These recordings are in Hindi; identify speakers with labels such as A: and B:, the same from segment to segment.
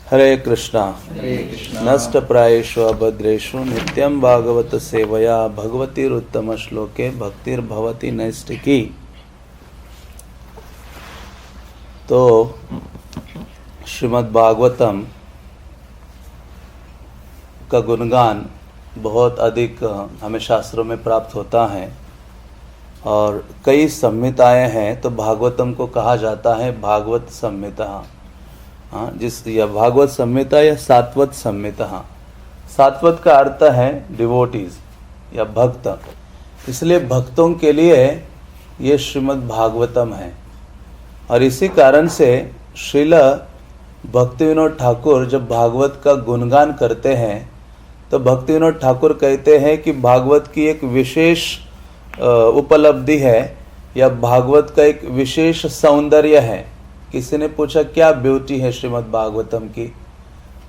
A: हरे कृष्णा। नष्ट प्रायेषु अभद्रेषु नित्यं भागवत सेवया भगवतीरुत्तम श्लोके भक्तिर्भवति नैष्टिकी। तो श्रीमद् भागवतम का गुणगान बहुत अधिक हमें शास्त्रों में प्राप्त होता है और कई संहिताएं हैं। तो भागवतम को कहा जाता है भागवत संहिता। जिस या भागवत संहिता या सात्वत संहिता। सात्वत का अर्थ है डिवोटीज या भक्त, इसलिए भक्तों के लिए ये श्रीमद् भागवतम है। और इसी कारण से श्रील भक्ति विनोद ठाकुर जब भागवत का गुणगान करते हैं तो भक्ति विनोद ठाकुर कहते हैं कि भागवत की एक विशेष उपलब्धि है या भागवत का एक विशेष सौंदर्य है। किसी ने पूछा क्या ब्यूटी है श्रीमद् भागवतम की,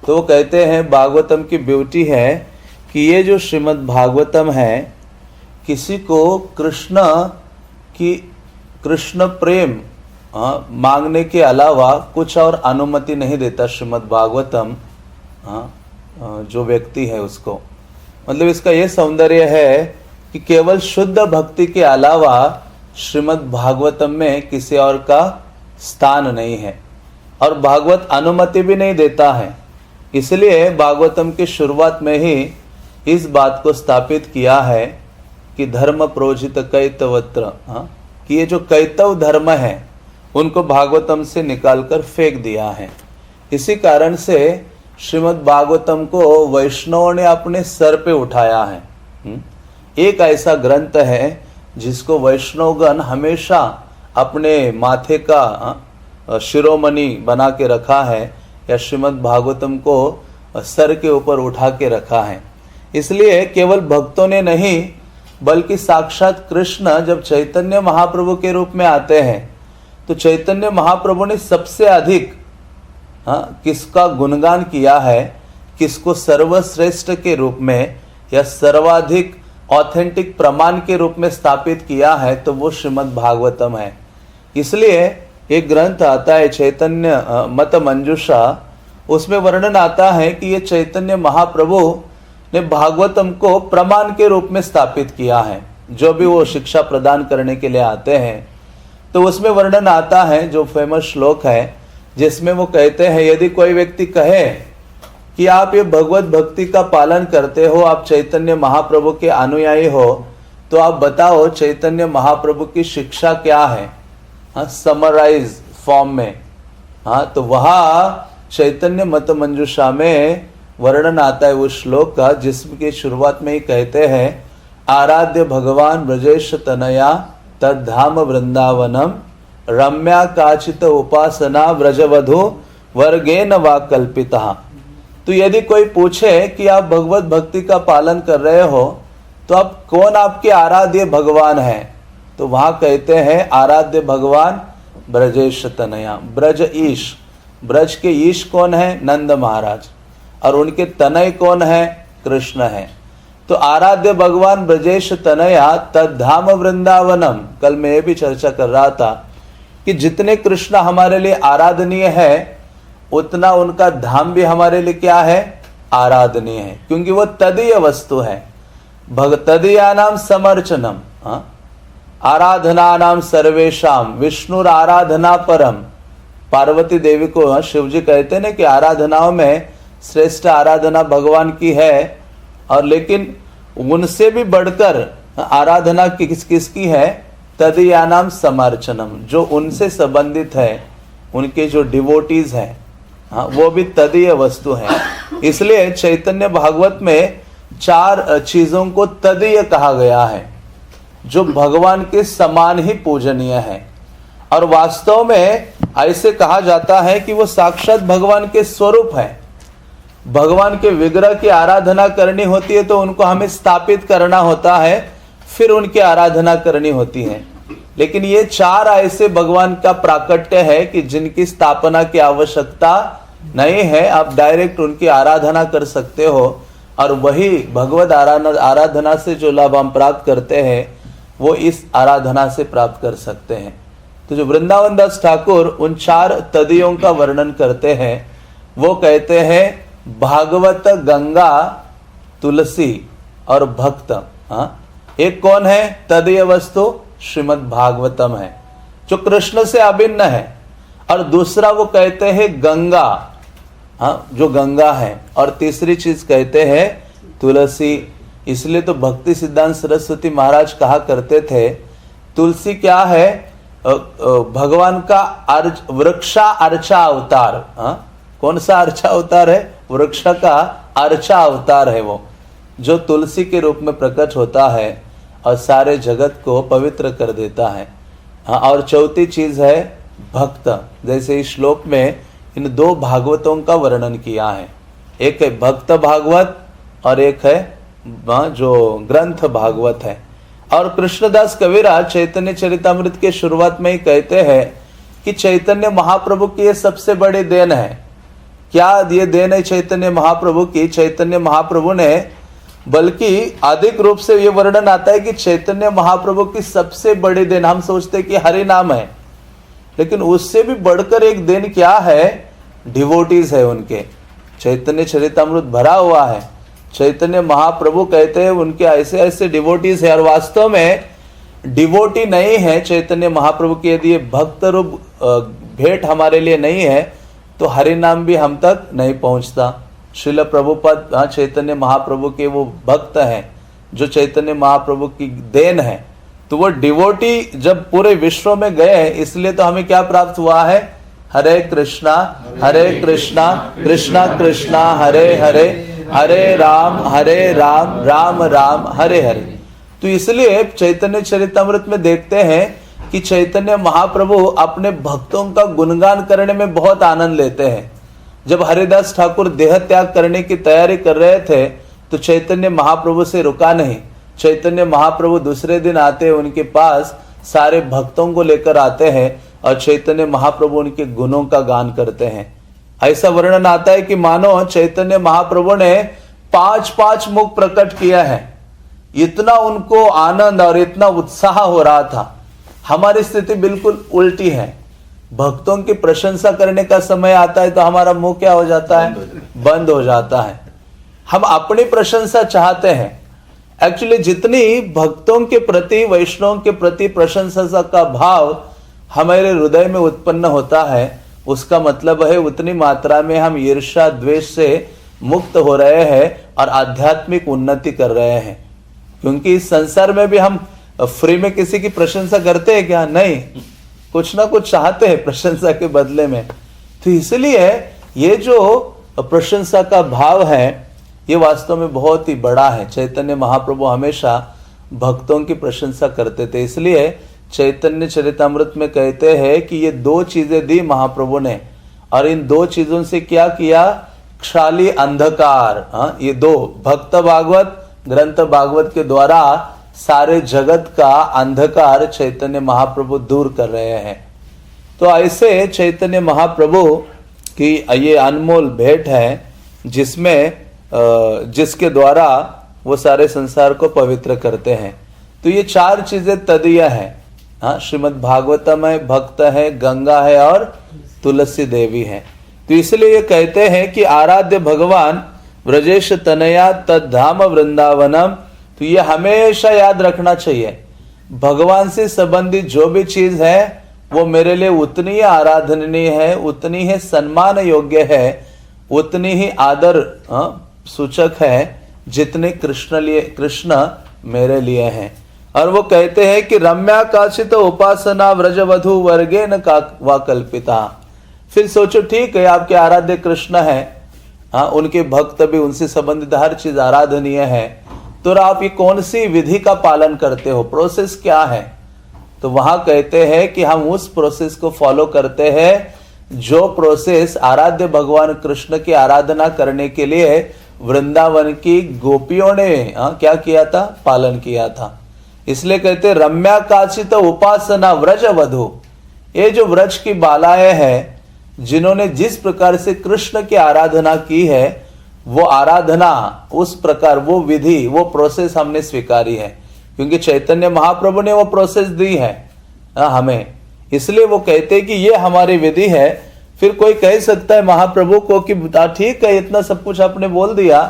A: तो वो कहते हैं भागवतम की ब्यूटी है कि ये जो श्रीमद् भागवतम है किसी को कृष्ण प्रेम मांगने के अलावा कुछ और अनुमति नहीं देता। श्रीमद् भागवतम जो व्यक्ति है उसको, मतलब इसका ये सौंदर्य है कि केवल शुद्ध भक्ति के अलावा श्रीमद् भागवतम में किसी और का स्थान नहीं है और भागवत अनुमति भी नहीं देता है। इसलिए भागवतम की शुरुआत में ही इस बात को स्थापित किया है कि धर्म प्रोजित कैतवत्र, कि ये जो कैतव धर्म है उनको भागवतम से निकालकर फेंक दिया है। इसी कारण से श्रीमद् भागवतम को वैष्णवों ने अपने सर पे उठाया है। एक ऐसा ग्रंथ है जिसको वैष्णवगण हमेशा अपने माथे का शिरोमणि बना के रखा है या श्रीमद् भागवतम को सर के ऊपर उठा के रखा है। इसलिए केवल भक्तों ने नहीं बल्कि साक्षात कृष्ण जब चैतन्य महाप्रभु के रूप में आते हैं तो चैतन्य महाप्रभु ने सबसे अधिक किसका गुणगान किया है, किसको सर्वश्रेष्ठ के रूप में या सर्वाधिक ऑथेंटिक प्रमाण के रूप में स्थापित किया है, तो वो श्रीमद् भागवतम है। इसलिए एक ग्रंथ आता है चैतन्य मत मंजूषा, उसमें वर्णन आता है कि ये चैतन्य महाप्रभु ने भागवतम को प्रमाण के रूप में स्थापित किया है। जो भी वो शिक्षा प्रदान करने के लिए आते हैं तो उसमें वर्णन आता है, जो फेमस श्लोक है जिसमें वो कहते हैं यदि कोई व्यक्ति कहे कि आप ये भगवत भक्ति का पालन करते हो, आप चैतन्य महाप्रभु के अनुयायी हो, तो आप बताओ चैतन्य महाप्रभु की शिक्षा क्या है समराइज फॉर्म में। तो वहाँ चैतन्य मत मंजूषा में वर्णन आता है उस श्लोक का जिसकी शुरुआत में ही कहते हैं आराध्य भगवान ब्रजेश तनया तद्धाम वृंदावनम रम्या काचित उपासना व्रजवधु वर्गेन वा कल्पिता। तो यदि कोई पूछे कि आप भगवत भक्ति का पालन कर रहे हो तो आप कौन आपके आराध्य भगवान हैं, तो वहां कहते हैं आराध्य भगवान ब्रजेश तनया, ब्रज ईश। ब्रज के ईश कौन है? नंद महाराज। और उनके तनय कौन है? कृष्ण है। तो आराध्य भगवान ब्रजेश तनया तद्धाम वृंदावनम। कल मैं ये भी चर्चा कर रहा था कि जितने कृष्ण हमारे लिए आराधनीय है उतना उनका धाम भी हमारे लिए क्या है? आराधनीय है, क्योंकि वो तदीय वस्तु है। भगतदीया नाम समर्चनम, आराधना नाम सर्वेशाम विष्णुर आराधना परम। पार्वती देवी को शिव जी कहते हैं कि आराधनाओं में श्रेष्ठ आराधना भगवान की है, और लेकिन उनसे भी बढ़कर आराधना किसकी है? तदीया नाम समर्चनम, जो उनसे संबंधित है, उनके जो डिवोटीज हैं वो भी तदीय वस्तु है। इसलिए चैतन्य भागवत में 4 चीजों को तदीय कहा गया है जो भगवान के समान ही पूजनीय है। और वास्तव में ऐसे कहा जाता है कि वो साक्षात भगवान के स्वरूप है। भगवान के विग्रह की आराधना करनी होती है तो उनको हमें स्थापित करना होता है, फिर उनकी आराधना करनी होती है। लेकिन ये 4 ऐसे भगवान का प्राकट्य है कि जिनकी स्थापना की आवश्यकता नहीं है, आप डायरेक्ट उनकी आराधना कर सकते हो और वही भगवत आराधना से जो लाभ हम प्राप्त करते हैं वो इस आराधना से प्राप्त कर सकते हैं। तो जो वृंदावन दास ठाकुर उन 4 तदियों का वर्णन करते हैं वो कहते हैं भागवत, गंगा, तुलसी और भक्त। एक कौन है? तदीय वस्तु श्रीमद् भागवतम है, जो कृष्ण से अभिन्न है। और दूसरा वो कहते हैं गंगा, जो गंगा है। और तीसरी चीज कहते हैं तुलसी। इसलिए तो भक्ति सिद्धांत सरस्वती महाराज कहा करते थे, तुलसी क्या है? भगवान का वृक्षा अर्चा अवतार। कौन सा अर्चा अवतार है? वृक्ष का अर्चा अवतार है वो, जो तुलसी के रूप में प्रकट होता है और सारे जगत को पवित्र कर देता है। और चौथी चीज है भक्त। जैसे इस श्लोक में इन दो भागवतों का वर्णन किया है, एक है भक्त भागवत और एक है जो ग्रंथ भागवत है। और कृष्णदास कविराज चैतन्य चरितामृत के शुरुआत में ही कहते हैं कि चैतन्य महाप्रभु की ये सबसे बड़ी देन है। क्या ये देन है चैतन्य महाप्रभु की? चैतन्य महाप्रभु ने, बल्कि अधिक रूप से ये वर्णन आता है कि चैतन्य महाप्रभु की सबसे बड़ी देन, हम सोचते कि हरि नाम है, लेकिन उससे भी बढ़कर एक देन क्या है? डिवोटीज है उनके। चैतन्य चरितामृत भरा हुआ है। चैतन्य महाप्रभु कहते हैं उनके ऐसे ऐसे डिवोटीज है, और वास्तव में डिवोटी नहीं है चैतन्य महाप्रभु की। यदि ये भक्त रूप भेंट हमारे लिए नहीं है तो हरि नाम भी हम तक नहीं पहुंचता। श्रील प्रभुपाद चैतन्य महाप्रभु के वो भक्त हैं, जो चैतन्य महाप्रभु की देन है। तो वो डिवोटी जब पूरे विश्व में गए, इसलिए तो हमें क्या प्राप्त हुआ है? हरे कृष्णा कृष्णा कृष्णा हरे हरे, हरे राम राम राम हरे हरे। तो इसलिए चैतन्य चरितामृत में देखते हैं कि चैतन्य महाप्रभु अपने भक्तों का गुणगान करने में बहुत आनंद लेते हैं। जब हरिदास ठाकुर देह त्याग करने की तैयारी कर रहे थे तो चैतन्य महाप्रभु से रुका नहीं। चैतन्य महाप्रभु दूसरे दिन आते हैं उनके पास, सारे भक्तों को लेकर आते हैं और चैतन्य महाप्रभु उनके गुणों का गान करते हैं। ऐसा वर्णन आता है कि मानो चैतन्य महाप्रभु ने 5 मुख प्रकट किया है। इतना उनको आनंद और इतना उत्साह हो रहा था। हमारी स्थिति बिल्कुल उल्टी है। भक्तों की प्रशंसा करने का समय आता है तो हमारा मुंह क्या हो जाता है? बंद हो जाता है। हम अपनी प्रशंसा चाहते हैं। एक्चुअली जितनी भक्तों के प्रति, वैष्णवों के प्रति प्रशंसा का भाव हमारे हृदय में उत्पन्न होता है, उसका मतलब है उतनी मात्रा में हम ईर्ष्या द्वेष से मुक्त हो रहे हैं और आध्यात्मिक उन्नति कर रहे हैं। क्योंकि इस संसार में भी हम फ्री में किसी की प्रशंसा करते हैं क्या? नहीं, कुछ ना कुछ चाहते हैं प्रशंसा के बदले में। तो इसलिए ये जो प्रशंसा का भाव है ये वास्तव में बहुत ही बड़ा है। चैतन्य महाप्रभु हमेशा भक्तों की प्रशंसा करते थे। इसलिए चैतन्य चरितामृत में कहते हैं कि ये 2 चीजें दी महाप्रभु ने, और इन 2 चीजों से क्या किया? क्षाली अंधकार। ये 2 भक्त भागवत, ग्रंथ भागवत के द्वारा सारे जगत का अंधकार चैतन्य महाप्रभु दूर कर रहे हैं। तो ऐसे चैतन्य महाप्रभु की ये अनमोल भेंट है जिसके द्वारा वो सारे संसार को पवित्र करते हैं। तो ये 4 चीजें तदीय है। श्रीमद् भागवतम है, भक्त है, गंगा है और तुलसी देवी है। तो इसलिए ये कहते हैं कि आराध्य भगवान ब्रजेश तनया तद्धाम वृंदावनम। तो ये हमेशा याद रखना चाहिए, भगवान से संबंधित जो भी चीज है वो मेरे लिए उतनी ही आराधनीय है, उतनी ही सम्मान योग्य है, उतनी ही आदर सूचक है जितने कृष्ण मेरे लिए हैं। और वो कहते हैं कि रम्या काचित उपासना व्रजवधु वर्गे न वा कल्पिता। फिर सोचो, ठीक है आपके आराध्य कृष्ण है, उनके भक्त भी, उनसे संबंधित हर चीज आराधनीय है, तो आप ये कौन सी विधि का पालन करते हो? प्रोसेस क्या है? तो वहां कहते हैं कि हम उस प्रोसेस को फॉलो करते हैं जो प्रोसेस आराध्य भगवान कृष्ण की आराधना करने के लिए वृंदावन की गोपियों ने क्या किया था? पालन किया था। इसलिए कहते रम्या काचित उपासना व्रज वधु। ये जो व्रज की बालाएं हैं, जिन्होंने जिस प्रकार से कृष्ण की आराधना की है, वो आराधना, उस प्रकार, वो विधि, वो प्रोसेस हमने स्वीकारी है, क्योंकि चैतन्य महाप्रभु ने वो प्रोसेस दी है हमें। इसलिए वो कहते हैं कि ये हमारी विधि है फिर कोई कह सकता है महाप्रभु को कि ठीक है, इतना सब कुछ आपने बोल दिया,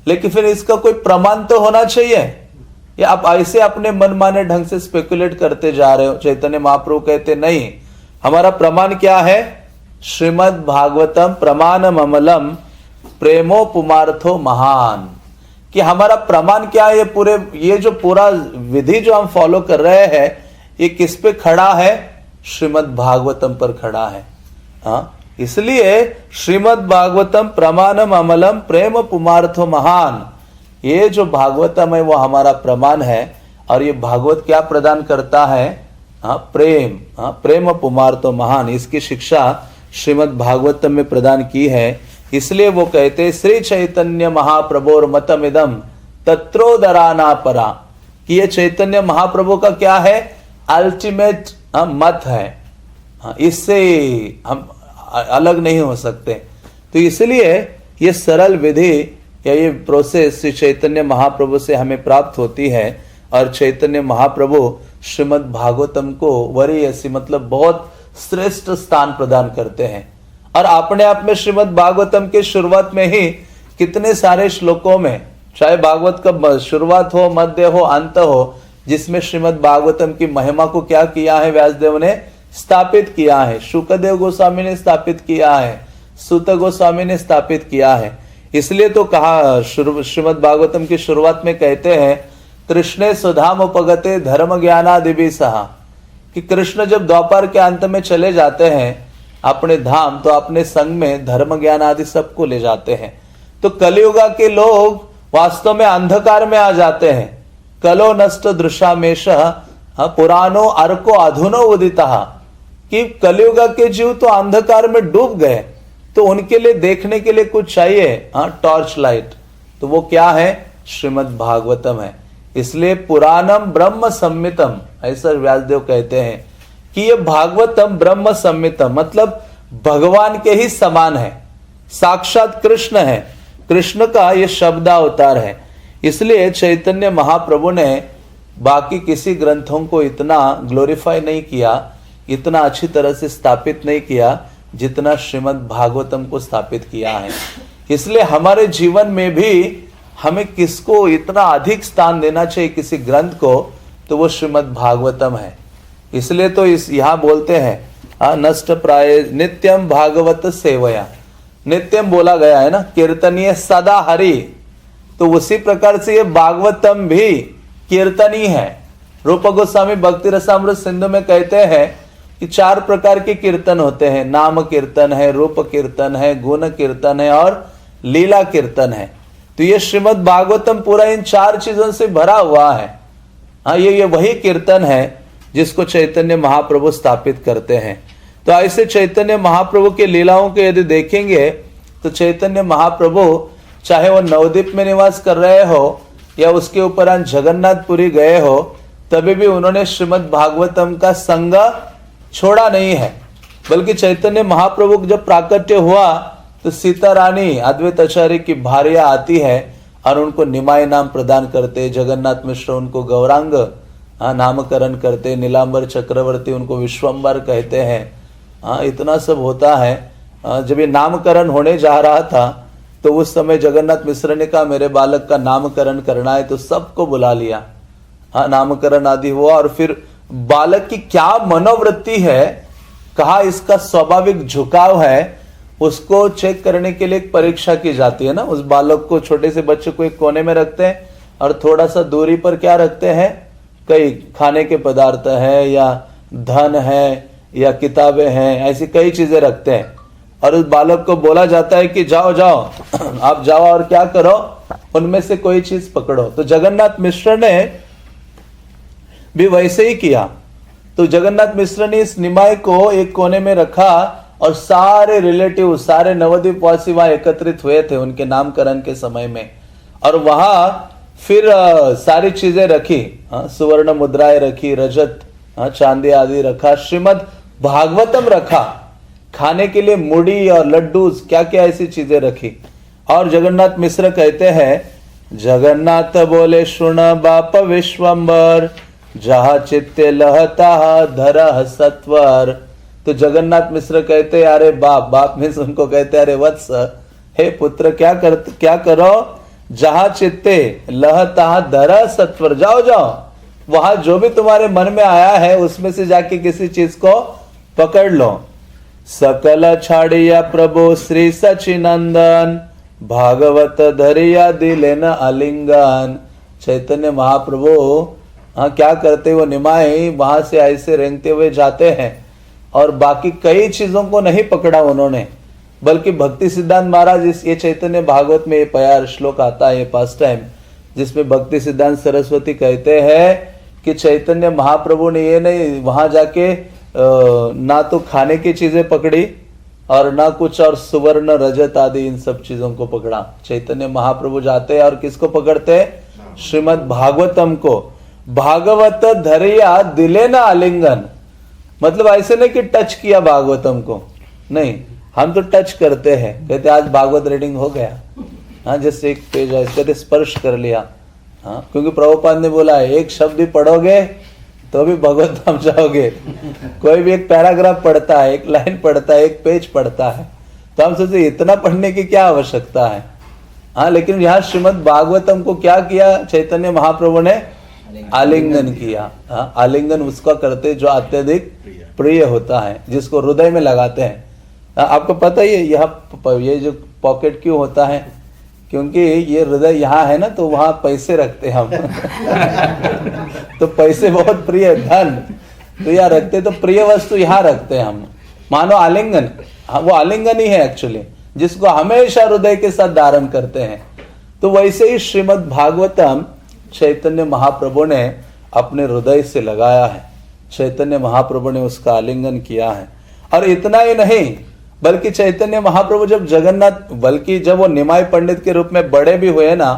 A: लेकिन फिर इसका कोई प्रमाण तो होना चाहिए, या आप ऐसे अपने मनमाने ढंग से स्पेकुलेट करते जा रहे हो। चैतन्य महाप्रभु कहते नहीं, हमारा प्रमाण क्या है? श्रीमद् भागवतम प्रमाणम अमलम प्रेमो पुमार्थो महान। कि हमारा प्रमाण क्या है? ये जो पूरा विधि जो हम फॉलो कर रहे हैं, ये किस पे खड़ा है? श्रीमद् भागवतम पर खड़ा है। इसलिए श्रीमद् भागवतम प्रमाणम अमलम प्रेम पुमार्थो महान, ये जो भागवतम है वो हमारा प्रमाण है। और ये भागवत क्या प्रदान करता है? प्रेम, प्रेम पुमार्थो महान, इसकी शिक्षा श्रीमद् भागवतम में प्रदान की है। इसलिए वो कहते श्री चैतन्य महाप्रभोर मतमिदम तत्रोदराना परा, कि ये चैतन्य महाप्रभु का क्या है? अल्टीमेट मत है, इससे हम अलग नहीं हो सकते। तो इसलिए ये सरल विधि या ये प्रोसेस श्री चैतन्य महाप्रभु से हमें प्राप्त होती है। और चैतन्य महाप्रभु श्रीमद् भागवतम को वरीयसी मतलब बहुत श्रेष्ठ स्थान प्रदान करते हैं। और अपने आप में श्रीमद् भागवतम के शुरुआत में ही कितने सारे श्लोकों में, चाहे भागवत का शुरुआत हो, मध्य हो, अंत हो, जिसमें श्रीमद् भागवतम की महिमा को क्या किया है? व्यासदेव ने स्थापित किया है, शुकदेव गोस्वामी ने स्थापित किया है, सूत गोस्वामी ने स्थापित किया है। इसलिए तो कहा श्रीमद् भागवतम की शुरुआत में कहते हैं कृष्णे सुधाम उपगते धर्म ज्ञानादिभि सहा, कि कृष्ण जब द्वापर के अंत में चले जाते हैं अपने धाम, तो अपने संग में धर्म ज्ञान आदि सबको ले जाते हैं। तो कलियुगा के लोग वास्तव में अंधकार में आ जाते हैं। कलो नष्ट दृशामेश पुरानो अर्को अधुनो उदिता, कि कलियुगा के जीव तो अंधकार में डूब गए, तो उनके लिए देखने के लिए कुछ चाहिए, टॉर्च लाइट। तो वो क्या है? श्रीमद् भागवतम है। इसलिए पुराणम ब्रह्म संमितम, ऐसा व्यासदेव कहते हैं कि ये भागवतम ब्रह्म संमितम मतलब भगवान के ही समान है, साक्षात कृष्ण है, कृष्ण का ये शब्दावतार है। इसलिए चैतन्य महाप्रभु ने बाकी किसी ग्रंथों को इतना ग्लोरीफाई नहीं किया, इतना अच्छी तरह से स्थापित नहीं किया जितना श्रीमद् भागवतम को स्थापित किया है। इसलिए हमारे जीवन में भी हमें किसको इतना अधिक स्थान देना चाहिए किसी ग्रंथ को, तो वो श्रीमद् भागवतम है। इसलिए तो यहाँ बोलते हैं नष्ट प्राय नित्यम भागवत सेवया, नित्यम बोला गया है ना, कीर्तनीय सदा हरि। तो उसी प्रकार से ये भागवतम भी कीर्तनी है। रूप गोस्वामी भक्ति रसामृत सिंधु में कहते हैं कि 4 प्रकार के कीर्तन होते हैं, नाम कीर्तन है, रूप कीर्तन है, गुण कीर्तन है और लीला कीर्तन है। तो ये श्रीमद् भागवतम पूरा इन 4 चीजों से भरा हुआ है। ये वही कीर्तन है जिसको चैतन्य महाप्रभु स्थापित करते हैं। तो ऐसे चैतन्य महाप्रभु के लीलाओं को यदि देखेंगे तो चैतन्य महाप्रभु चाहे वो नवद्वीप में निवास कर रहे हो या उसके उपरांत जगन्नाथपुरी गए हो, तभी भी उन्होंने श्रीमद् भागवतम का संग छोड़ा नहीं है। बल्कि चैतन्य महाप्रभु जब प्राकट्य हुआ तो सीता रानी अद्वैत आचार्य की भार्या आती है और उनको निमाय नाम प्रदान करते, जगन्नाथ मिश्र उनको गौरांग नामकरण करते, नीलांबर चक्रवर्ती उनको विश्वम्बर कहते हैं। इतना सब होता है। जब ये नामकरण होने जा रहा था तो उस समय जगन्नाथ मिश्र ने कहा मेरे बालक का नामकरण करना है, तो सबको बुला लिया। नामकरण आदि हुआ और फिर बालक की क्या मनोवृत्ति है, कहा इसका स्वाभाविक झुकाव है, उसको चेक करने के लिए एक परीक्षा की जाती है ना। उस बालक को, छोटे से बच्चे को एक कोने में रखते हैं और थोड़ा सा दूरी पर क्या रखते हैं, कई खाने के पदार्थ है या धन है या किताबें हैं, ऐसी कई चीजें रखते हैं। और उस बालक को बोला जाता है कि जाओ जाओ आप जाओ और क्या करो, उनमें से कोई चीज पकड़ो। तो जगन्नाथ मिश्र ने भी वैसे ही किया। तो जगन्नाथ मिश्र ने इस निमाय को एक कोने में रखा और सारे रिलेटिव, सारे नवद्वीप वासी वहां एकत्रित हुए थे उनके नामकरण के समय में। और वहां फिर सारी चीजें रखी, सुवर्ण मुद्राएं रखी, रजत चांदी आदि रखा, श्रीमद् भागवतम रखा, खाने के लिए मुड़ी और लड्डू क्या क्या ऐसी चीजें रखी। और जगन्नाथ मिश्र कहते हैं जगन्नाथ बोले सुन बाप विश्वम्बर, जहा चित्ते लहता धरह सत्वर, तो जगन्नाथ मिश्र कहते अरे बाप, बाप मीन्स उनको कहते अरे वत्स, हे पुत्र क्या करो, जहां चित्ते लह तहां दर सत्वर, जाओ जाओ, वहां जो भी तुम्हारे मन में आया है उसमें से जाके किसी चीज को पकड़ लो। सकल छाड़िया प्रभु श्री सचिनंदन, भागवत धरिया दिले न आलिंगन। चैतन्य महाप्रभु क्या करते, वो निमाई वहां से ऐसे रेंगते हुए जाते हैं और बाकी कई चीजों को नहीं पकड़ा उन्होंने, बल्कि भक्ति सिद्धांत महाराज ये चैतन्य भागवत में ये प्यार श्लोक आता है, ये पास्ट टाइम, जिसमें भक्ति सिद्धांत सरस्वती कहते हैं कि चैतन्य महाप्रभु ने ये नहीं वहां जाके ना तो खाने की चीजें पकड़ी और ना कुछ और सुवर्ण रजत आदि इन सब चीजों को पकड़ा। चैतन्य महाप्रभु जाते हैं और किसको पकड़ते हैं? श्रीमद् भागवतम को। भागवत धरिया दिले ना आलिंगन, मतलब ऐसे नहीं कि टच किया भागवतम को, नहीं, हम तो टच करते हैं, कहते आज भागवत रीडिंग हो गया, हाँ जैसे एक पेज है कहते स्पर्श कर लिया, हाँ, क्योंकि प्रभुपाद ने बोला है एक शब्द भी पढ़ोगे तो भी भगवत धाम जाओगे। कोई भी एक पैराग्राफ पढ़ता है, एक लाइन पढ़ता है, एक पेज पढ़ता है, तो हम सोचते इतना पढ़ने की क्या आवश्यकता है। हाँ, लेकिन यहाँ श्रीमद् भागवतम को क्या किया चैतन्य महाप्रभु ने? आलिंगन किया। हाँ, आलिंगन उसका करते जो अत्यधिक प्रिय होता है, जिसको हृदय में लगाते हैं। आपको पता ही है ये जो पॉकेट क्यों होता है? क्योंकि ये हृदय यहाँ है ना, तो वहां पैसे रखते हम तो पैसे बहुत प्रिय, धन तो यहाँ रखते, तो प्रिय वस्तु यहाँ रखते हैं हम। मानो आलिंगन, वो आलिंगन ही है एक्चुअली, जिसको हमेशा हृदय के साथ धारण करते हैं। तो वैसे ही श्रीमद् भागवतम चैतन्य महाप्रभु ने अपने हृदय से लगाया है, चैतन्य महाप्रभु ने उसका आलिंगन किया है। और इतना ही नहीं, बल्कि चैतन्य महाप्रभु बल्कि जब वो निमाई पंडित के रूप में बड़े भी हुए ना,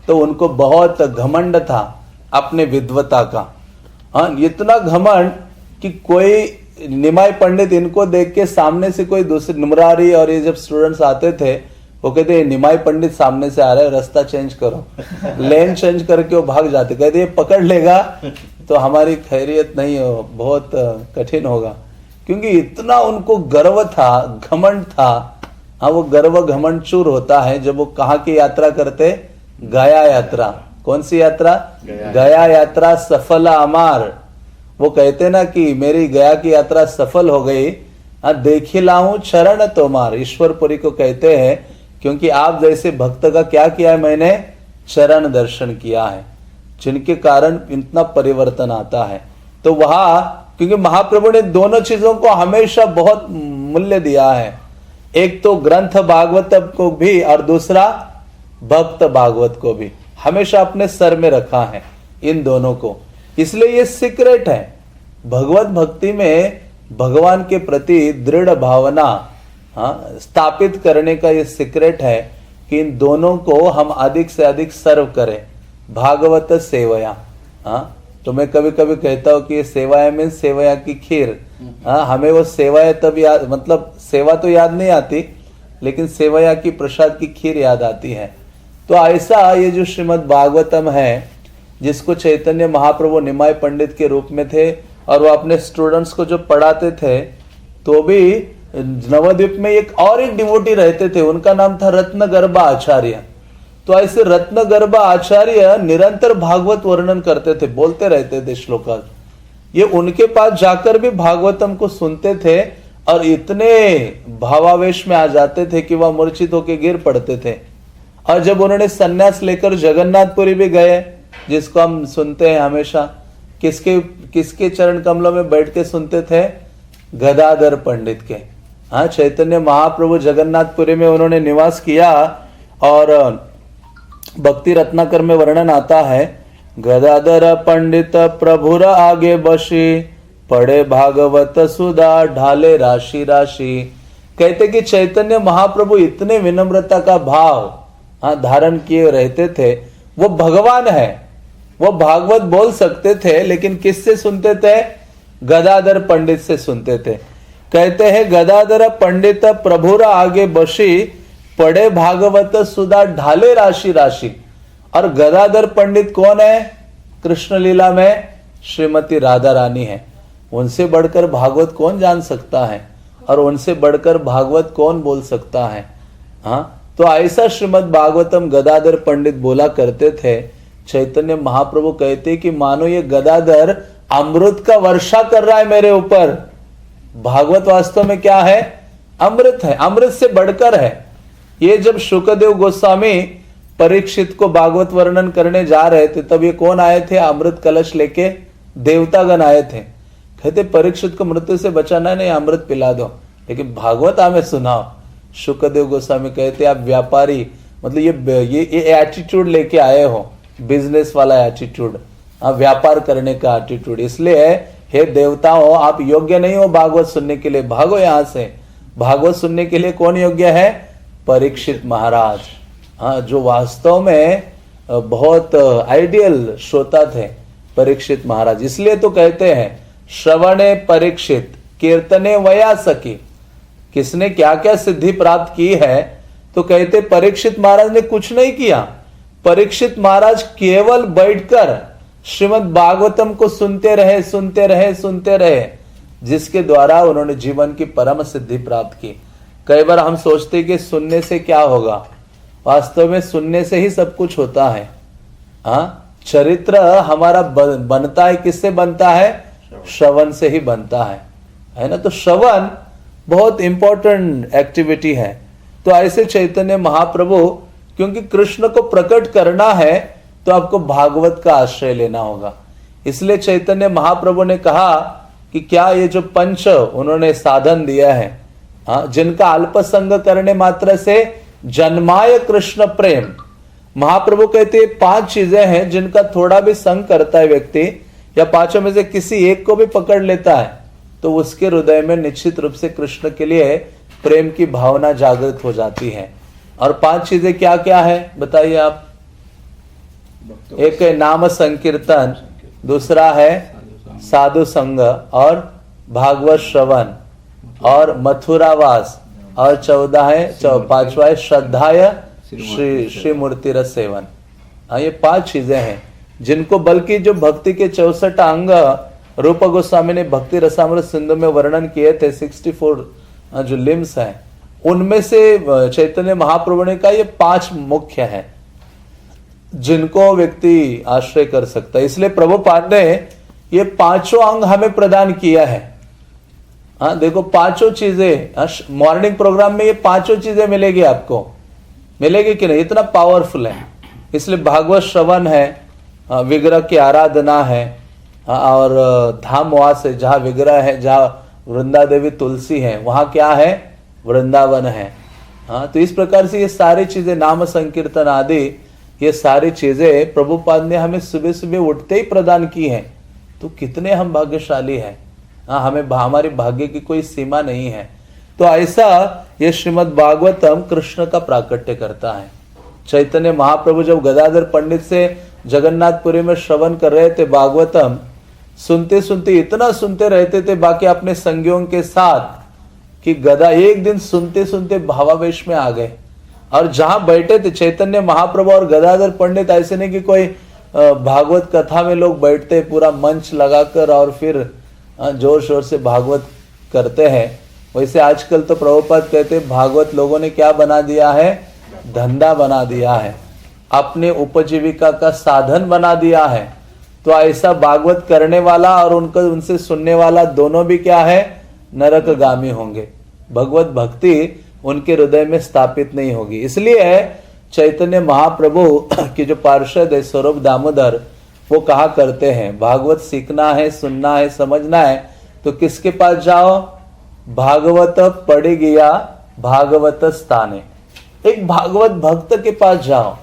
A: तो उनको बहुत घमंड था अपने विद्वता का। हाँ, इतना घमंड कि कोई निमाई पंडित इनको देख के सामने से कोई दूसरे मुरारी और ये जब स्टूडेंट्स आते थे, वो कहते निमाई पंडित सामने से आ रहा है, रास्ता चेंज करो, लेन चेंज करके वो भाग जाते, कहते ये पकड़ लेगा तो हमारी खैरियत नहीं हो, बहुत कठिन होगा। क्योंकि इतना उनको गर्व था, घमंड था। हाँ, वो गर्व घमंड चूर होता है जब वो कहाँ की यात्रा करते? गया यात्रा। कौन सी यात्रा? गया यात्रा सफल अमार। वो कहते ना कि मेरी गया की यात्रा सफल हो गई, देखी लाऊं चरण तोमार। ईश्वरपुरी को कहते हैं क्योंकि आप जैसे भक्त का क्या किया है मैंने? चरण दर्शन किया है, जिनके कारण इतना परिवर्तन आता है। तो वहां क्योंकि महाप्रभु ने दोनों चीजों को हमेशा बहुत मूल्य दिया है, एक तो ग्रंथ भागवत को भी और दूसरा भक्त भागवत को भी हमेशा अपने सर में रखा है, इन दोनों को। इसलिए ये सीक्रेट है भगवत भक्ति में, भगवान के प्रति दृढ़ भावना स्थापित करने का ये सीक्रेट है कि इन दोनों को हम अधिक से अधिक सर्व करें। भागवत सेवया, तो मैं कभी कभी कहता हूँ कि ये सेवाया में सेवया की खीर। हमें वो सेवाया तब याद, मतलब सेवा तो याद नहीं आती, लेकिन सेवया की प्रसाद की खीर याद आती है। तो ऐसा ये जो श्रीमद् भागवतम है, जिसको चैतन्य महाप्रभु निमाई पंडित के रूप में थे और वो अपने स्टूडेंट्स को जो पढ़ाते थे, तो भी नवद्वीप में एक डिवोटी रहते थे, उनका नाम था रत्नगर्भा आचार्य। तो ऐसे रत्नगर्भा आचार्य निरंतर भागवत वर्णन करते थे, बोलते रहते थे श्लोका। ये उनके पास जाकर भी भागवतम को सुनते थे और इतने भावावेश में आ जाते थे कि वह मूर्छित होकर गिर पड़ते थे। और जब उन्होंने संन्यास लेकर जगन्नाथपुरी भी गए, जिसको हम सुनते हैं हमेशा, किसके चरण कमलों में बैठ के सुनते थे? गदाधर पंडित के। हाँ, चैतन्य महाप्रभु जगन्नाथपुरी में उन्होंने निवास किया और भक्ति रत्नाकर में वर्णन आता है, गदाधर पंडित प्रभुर आगे बशी, पढ़े भागवत सुधा ढाले राशि राशि। कहते कि चैतन्य महाप्रभु इतने विनम्रता का भाव धारण किए रहते थे। वो भगवान है, वो भागवत बोल सकते थे, लेकिन किससे सुनते थे? गदाधर पंडित से सुनते थे। कहते हैं गदाधर पंडित प्रभुर आगे बशी, पढ़े भागवत सुधा ढाले राशि राशि। और गदाधर पंडित कौन है? कृष्ण लीला में श्रीमती राधा रानी है। उनसे बढ़कर भागवत कौन जान सकता है और उनसे बढ़कर भागवत कौन बोल सकता है। हाँ, तो ऐसा श्रीमद् भागवतम गदाधर पंडित बोला करते थे। चैतन्य महाप्रभु कहते कि मानो ये गदाधर अमृत का वर्षा कर रहा है मेरे ऊपर। भागवत वास्तव में क्या है? अमृत है, अमृत से बढ़कर है। ये जब शुकदेव गोस्वामी परीक्षित को भागवत वर्णन करने जा रहे थे, तब ये कौन आए थे? अमृत कलश लेके देवतागण आए थे। कहते परीक्षित को मृत्यु से बचाना नहीं, अमृत पिला दो, लेकिन भागवत हमें सुनाओ। शुकदेव गोस्वामी कहते आप व्यापारी, मतलब ये एटीट्यूड लेके आए हो, बिजनेस वाला एटीट्यूड, व्यापार करने का एटीट्यूड। इसलिए हे देवताओं, आप योग्य नहीं हो भागवत सुनने के लिए, भागो यहां से। भागवत सुनने के लिए कौन योग्य है? परीक्षित महाराज। हाँ, जो वास्तव में बहुत आइडियल श्रोता थे परीक्षित महाराज। इसलिए तो कहते हैं श्रवणे परीक्षित कीर्तने वया सकी। किसने क्या क्या सिद्धि प्राप्त की है? तो कहते परीक्षित महाराज ने कुछ नहीं किया। परीक्षित महाराज केवल बैठकर श्रीमद् भागवतम को सुनते रहे, सुनते रहे, सुनते रहे, जिसके द्वारा उन्होंने जीवन की परम सिद्धि प्राप्त की। कई बार हम सोचते कि सुनने से क्या होगा, वास्तव में सुनने से ही सब कुछ होता है। हाँ, चरित्र हमारा बनता है, किससे बनता है? श्रवण से ही बनता है ना। तो श्रवण बहुत इंपॉर्टेंट एक्टिविटी है। तो ऐसे चैतन्य महाप्रभु, क्योंकि कृष्ण को प्रकट करना है तो आपको भागवत का आश्रय लेना होगा। इसलिए चैतन्य महाप्रभु ने कहा कि क्या ये जो पंच उन्होंने साधन दिया है, हाँ, जिनका अल्प संग करने मात्र से जन्माय कृष्ण प्रेम। महाप्रभु कहते 5 चीजें हैं जिनका थोड़ा भी संग करता है व्यक्ति, या 5 में से किसी एक को भी पकड़ लेता है, तो उसके हृदय में निश्चित रूप से कृष्ण के लिए प्रेम की भावना जागृत हो जाती है। और 5 चीजें क्या क्या है बताइए आप? एक है नाम संकीर्तन, दूसरा है साधु संग और भागवत श्रवण और मथुरावास, और 5वां है श्रद्धाय श्री मूर्ति रस सेवन। हाँ, ये 5 चीजें हैं जिनको, बल्कि जो भक्ति के 64 अंग रूप गोस्वामी ने भक्ति रसामृत सिंधु में वर्णन किए थे, 64 जो लिम्स हैं, उनमें से चैतन्य महाप्रभु ने कहा ये 5 मुख्य हैं जिनको व्यक्ति आश्रय कर सकता है। इसलिए प्रभुपाद ने ये 5 अंग हमें प्रदान किया है। हाँ, देखो 5 चीजें मॉर्निंग प्रोग्राम में, ये 5 चीजें मिलेगी आपको, मिलेगी कि नहीं? इतना पावरफुल है। इसलिए भागवत श्रवण है, विग्रह की आराधना है, और धामवास है, जहाँ विग्रह है, जहाँ वृंदा देवी तुलसी है, वहाँ क्या है? वृंदावन है। हाँ, तो इस प्रकार से ये सारी चीजें, नाम संकीर्तन आदि, ये सारी चीजें प्रभुपाद ने हमें सुबह सुबह उठते ही प्रदान की हैं। तो कितने हम भाग्यशाली हैं। हाँ, हमारी भाग्य की कोई सीमा नहीं है। तो ऐसा ये श्रीमद् भागवतम कृष्ण का प्राकट्य करता है। चैतन्य महाप्रभु जब गदाधर पंडित से जगन्नाथपुरी में श्रवण कर रहे थे भागवतम, सुनते सुनते इतना सुनते रहते थे बाकी अपने संगियों के साथ, कि गदा एक दिन सुनते सुनते भावावेश में आ गए। और जहां बैठे थे चैतन्य महाप्रभु और गदाधर पंडित, ऐसे नहीं कि कोई भागवत कथा में लोग बैठते पूरा मंच लगाकर और फिर जोर शोर से भागवत करते हैं, वैसे आजकल तो प्रभुपाद कहते भागवत लोगों ने क्या बना दिया है? धंधा बना दिया है, अपने उपजीविका का साधन बना दिया है। तो ऐसा भागवत करने वाला और उनसे सुनने वाला दोनों भी क्या है? नरकगामी होंगे। भगवत भक्ति उनके हृदय में स्थापित नहीं होगी। इसलिए चैतन्य महाप्रभु की जो पार्षद है स्वरूप दामोदर, वो कहा करते हैं भागवत सीखना है, सुनना है, समझना है तो किसके पास जाओ? भागवत पढ़ी गया भागवत स्थाने। एक भागवत भक्त के पास जाओ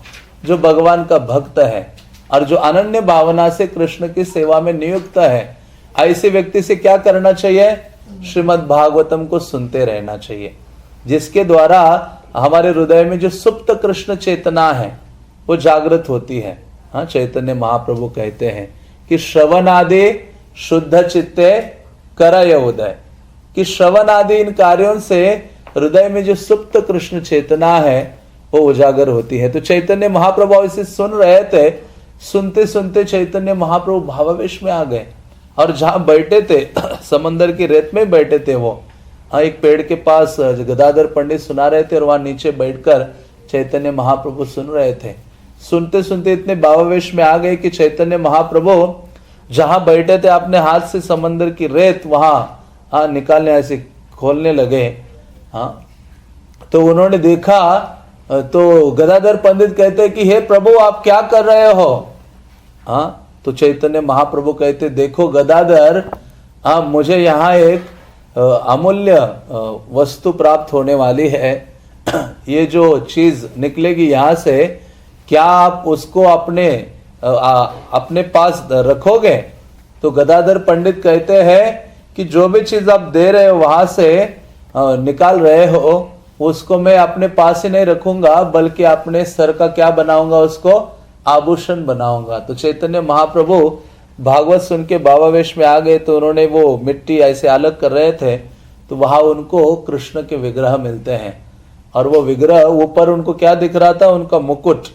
A: जो भगवान का भक्त है और जो अनन्य भावना से कृष्ण की सेवा में नियुक्त है। ऐसे व्यक्ति से क्या करना चाहिए? श्रीमद् भागवतम को सुनते रहना चाहिए, जिसके द्वारा हमारे हृदय में जो सुप्त कृष्ण चेतना है वो जागृत होती है। हाँ, चैतन्य महाप्रभु कहते हैं कि श्रवण आदि शुद्ध चित्ते करय उदय, कि श्रवण आदि इन कार्यों से हृदय में जो सुप्त कृष्ण चेतना है वो उजागर होती है। तो चैतन्य महाप्रभु इसे सुन रहे थे, सुनते सुनते चैतन्य महाप्रभु भावावेश में आ गए और जहां बैठे थे समंदर की रेत में बैठे थे वो, एक पेड़ के पास गदाधर पंडित सुना रहे थे और वहां नीचे बैठकर चैतन्य महाप्रभु सुन रहे थे। सुनते सुनते इतने भावावेश में आ गए कि चैतन्य महाप्रभु जहां बैठे थे अपने हाथ से समंदर की रेत वहां निकालने ऐसे खोलने लगे। तो उन्होंने देखा तो गदाधर पंडित कहते कि हे प्रभु आप क्या कर रहे हो? तो चैतन्य महाप्रभु कहते देखो गदाधर, मुझे यहाँ एक अमूल्य वस्तु प्राप्त होने वाली है। ये जो चीज निकलेगी यहाँ से, क्या आप उसको अपने पास रखोगे? तो गदाधर पंडित कहते हैं कि जो भी चीज आप दे रहे हो वहां से निकाल रहे हो, उसको मैं अपने पास ही नहीं रखूंगा, बल्कि अपने सर का क्या बनाऊंगा, उसको आभूषण बनाऊंगा। तो चैतन्य महाप्रभु भागवत सुन के भावावेश में आ गए। तो उन्होंने वो मिट्टी ऐसे अलग कर रहे थे, तो वहां उनको कृष्ण के विग्रह मिलते हैं। और वो विग्रह ऊपर उनको क्या दिख रहा था? उनका मुकुट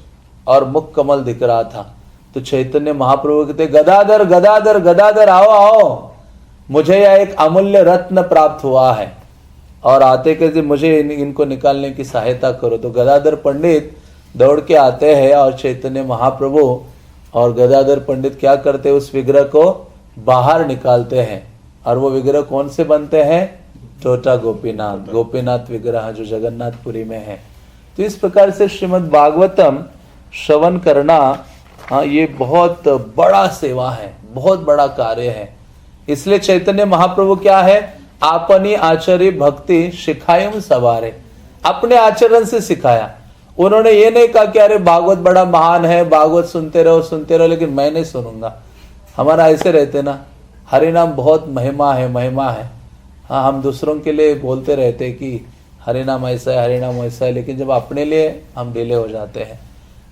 A: और मुख कमल दिख रहा था। तो चैतन्य महाप्रभु कहते गदाधर गदाधर गदाधर आओ आओ, मुझे यह एक अमूल्य रत्न प्राप्त हुआ है और आते कहते मुझे इनको निकालने की सहायता करो। तो गदाधर पंडित दौड़ के आते हैं और चैतन्य महाप्रभु और गदाधर पंडित क्या करते हैं? उस विग्रह को बाहर निकालते हैं। और वो विग्रह कौन से बनते हैं? छोटा गोपीनाथ, गोपीनाथ विग्रह जो जगन्नाथपुरी में है। तो इस प्रकार से श्रीमद् भागवतम श्रवण करना ये बहुत बड़ा सेवा है, बहुत बड़ा कार्य है। इसलिए चैतन्य महाप्रभु क्या है? आपनी आचरी भक्ति सिखायम सवारे, अपने आचरण से सिखाया। उन्होंने ये नहीं कहा कि अरे भागवत बड़ा महान है, भागवत सुनते रहो लेकिन मैं नहीं सुनूंगा। हमारा ऐसे रहते ना, हरि नाम बहुत महिमा है, महिमा है। हाँ, हम दूसरों के लिए बोलते रहते कि हरि नाम ऐसा है, हरि नाम वैसा है, लेकिन जब अपने लिए हम ढीले हो जाते हैं।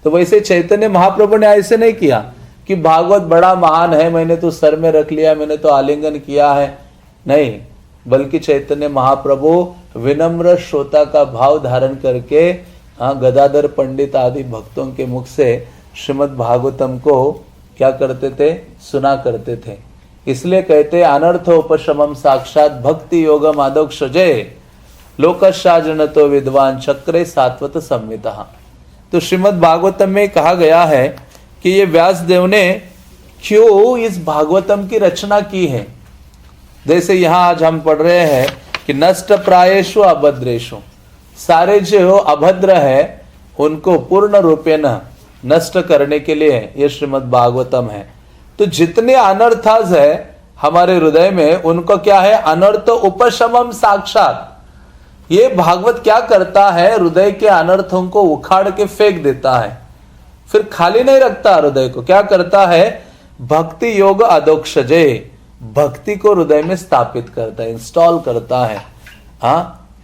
A: तो वैसे चैतन्य महाप्रभु ने ऐसे नहीं किया कि भागवत बड़ा महान है, मैंने तो सर में रख लिया, मैंने तो आलिंगन किया है, नहीं, बल्कि चैतन्य महाप्रभु विनम्र श्रोता का भाव धारण करके गदाधर पंडित आदि भक्तों के मुख से श्रीमद् भागवतम को क्या करते थे? सुना करते थे। इसलिए कहते अनर्थोपशमम साक्षात भक्ति योगम आदोक्षजय लोकशाजन तो विद्वान चक्रे सात्वत संविता। तो श्रीमद् भागवतम में कहा गया है कि ये व्यासदेव ने क्यों इस भागवतम की रचना की है। जैसे यहाँ आज हम पढ़ रहे हैं कि नष्ट प्रायेषु अभद्रेषु, सारे जो अभद्र है उनको पूर्ण रूपेण नष्ट करने के लिए ये श्रीमद् भागवतम है। तो जितने अनर्थास है हमारे हृदय में, उनको क्या है? अनर्थ उपशमम साक्षात। ये भागवत क्या करता है? हृदय के अनर्थों को उखाड़ के फेंक देता है, फिर खाली नहीं रखता हृदय को। क्या करता है? भक्ति योग अदोक्षजय, भक्ति को हृदय में स्थापित करता है, इंस्टॉल करता है।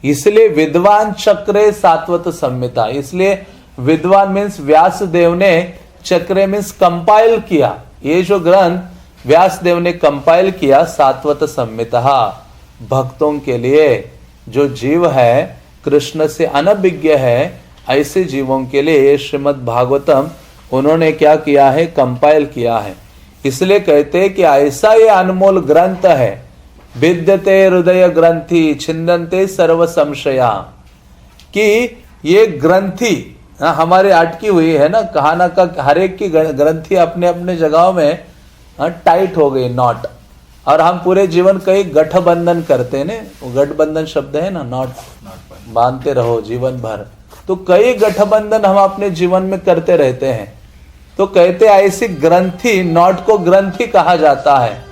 A: इसलिए विद्वान चक्रे सात्वत संहिता, इसलिए विद्वान मीन्स व्यासदेव ने, चक्रे मीन्स कंपाइल किया। ये जो ग्रंथ व्यासदेव ने कंपाइल किया सात्वत संहिता, भक्तों के लिए, जो जीव है कृष्ण से अनभिज्ञ है, ऐसे जीवों के लिए ये श्रीमद् भागवतम उन्होंने क्या किया है? कंपाइल किया है। इसलिए कहते हैं कि ऐसा ये अनमोल ग्रंथ है, विद्यते हृदय ग्रंथि छिन्दन्ते सर्व संशया, कि ये ग्रंथि हमारे अटकी हुई है ना, कहा ना का हर एक की ग्रंथि अपने अपने जगहों में टाइट हो गई, नॉट। और हम पूरे जीवन कई गठबंधन करते हैं, वो गठबंधन शब्द है ना, नॉट, बांधते रहो जीवन भर। तो कई गठबंधन हम अपने जीवन में करते रहते हैं। तो कहते ऐसी ग्रंथि, नॉट को ग्रंथि कहा जाता है।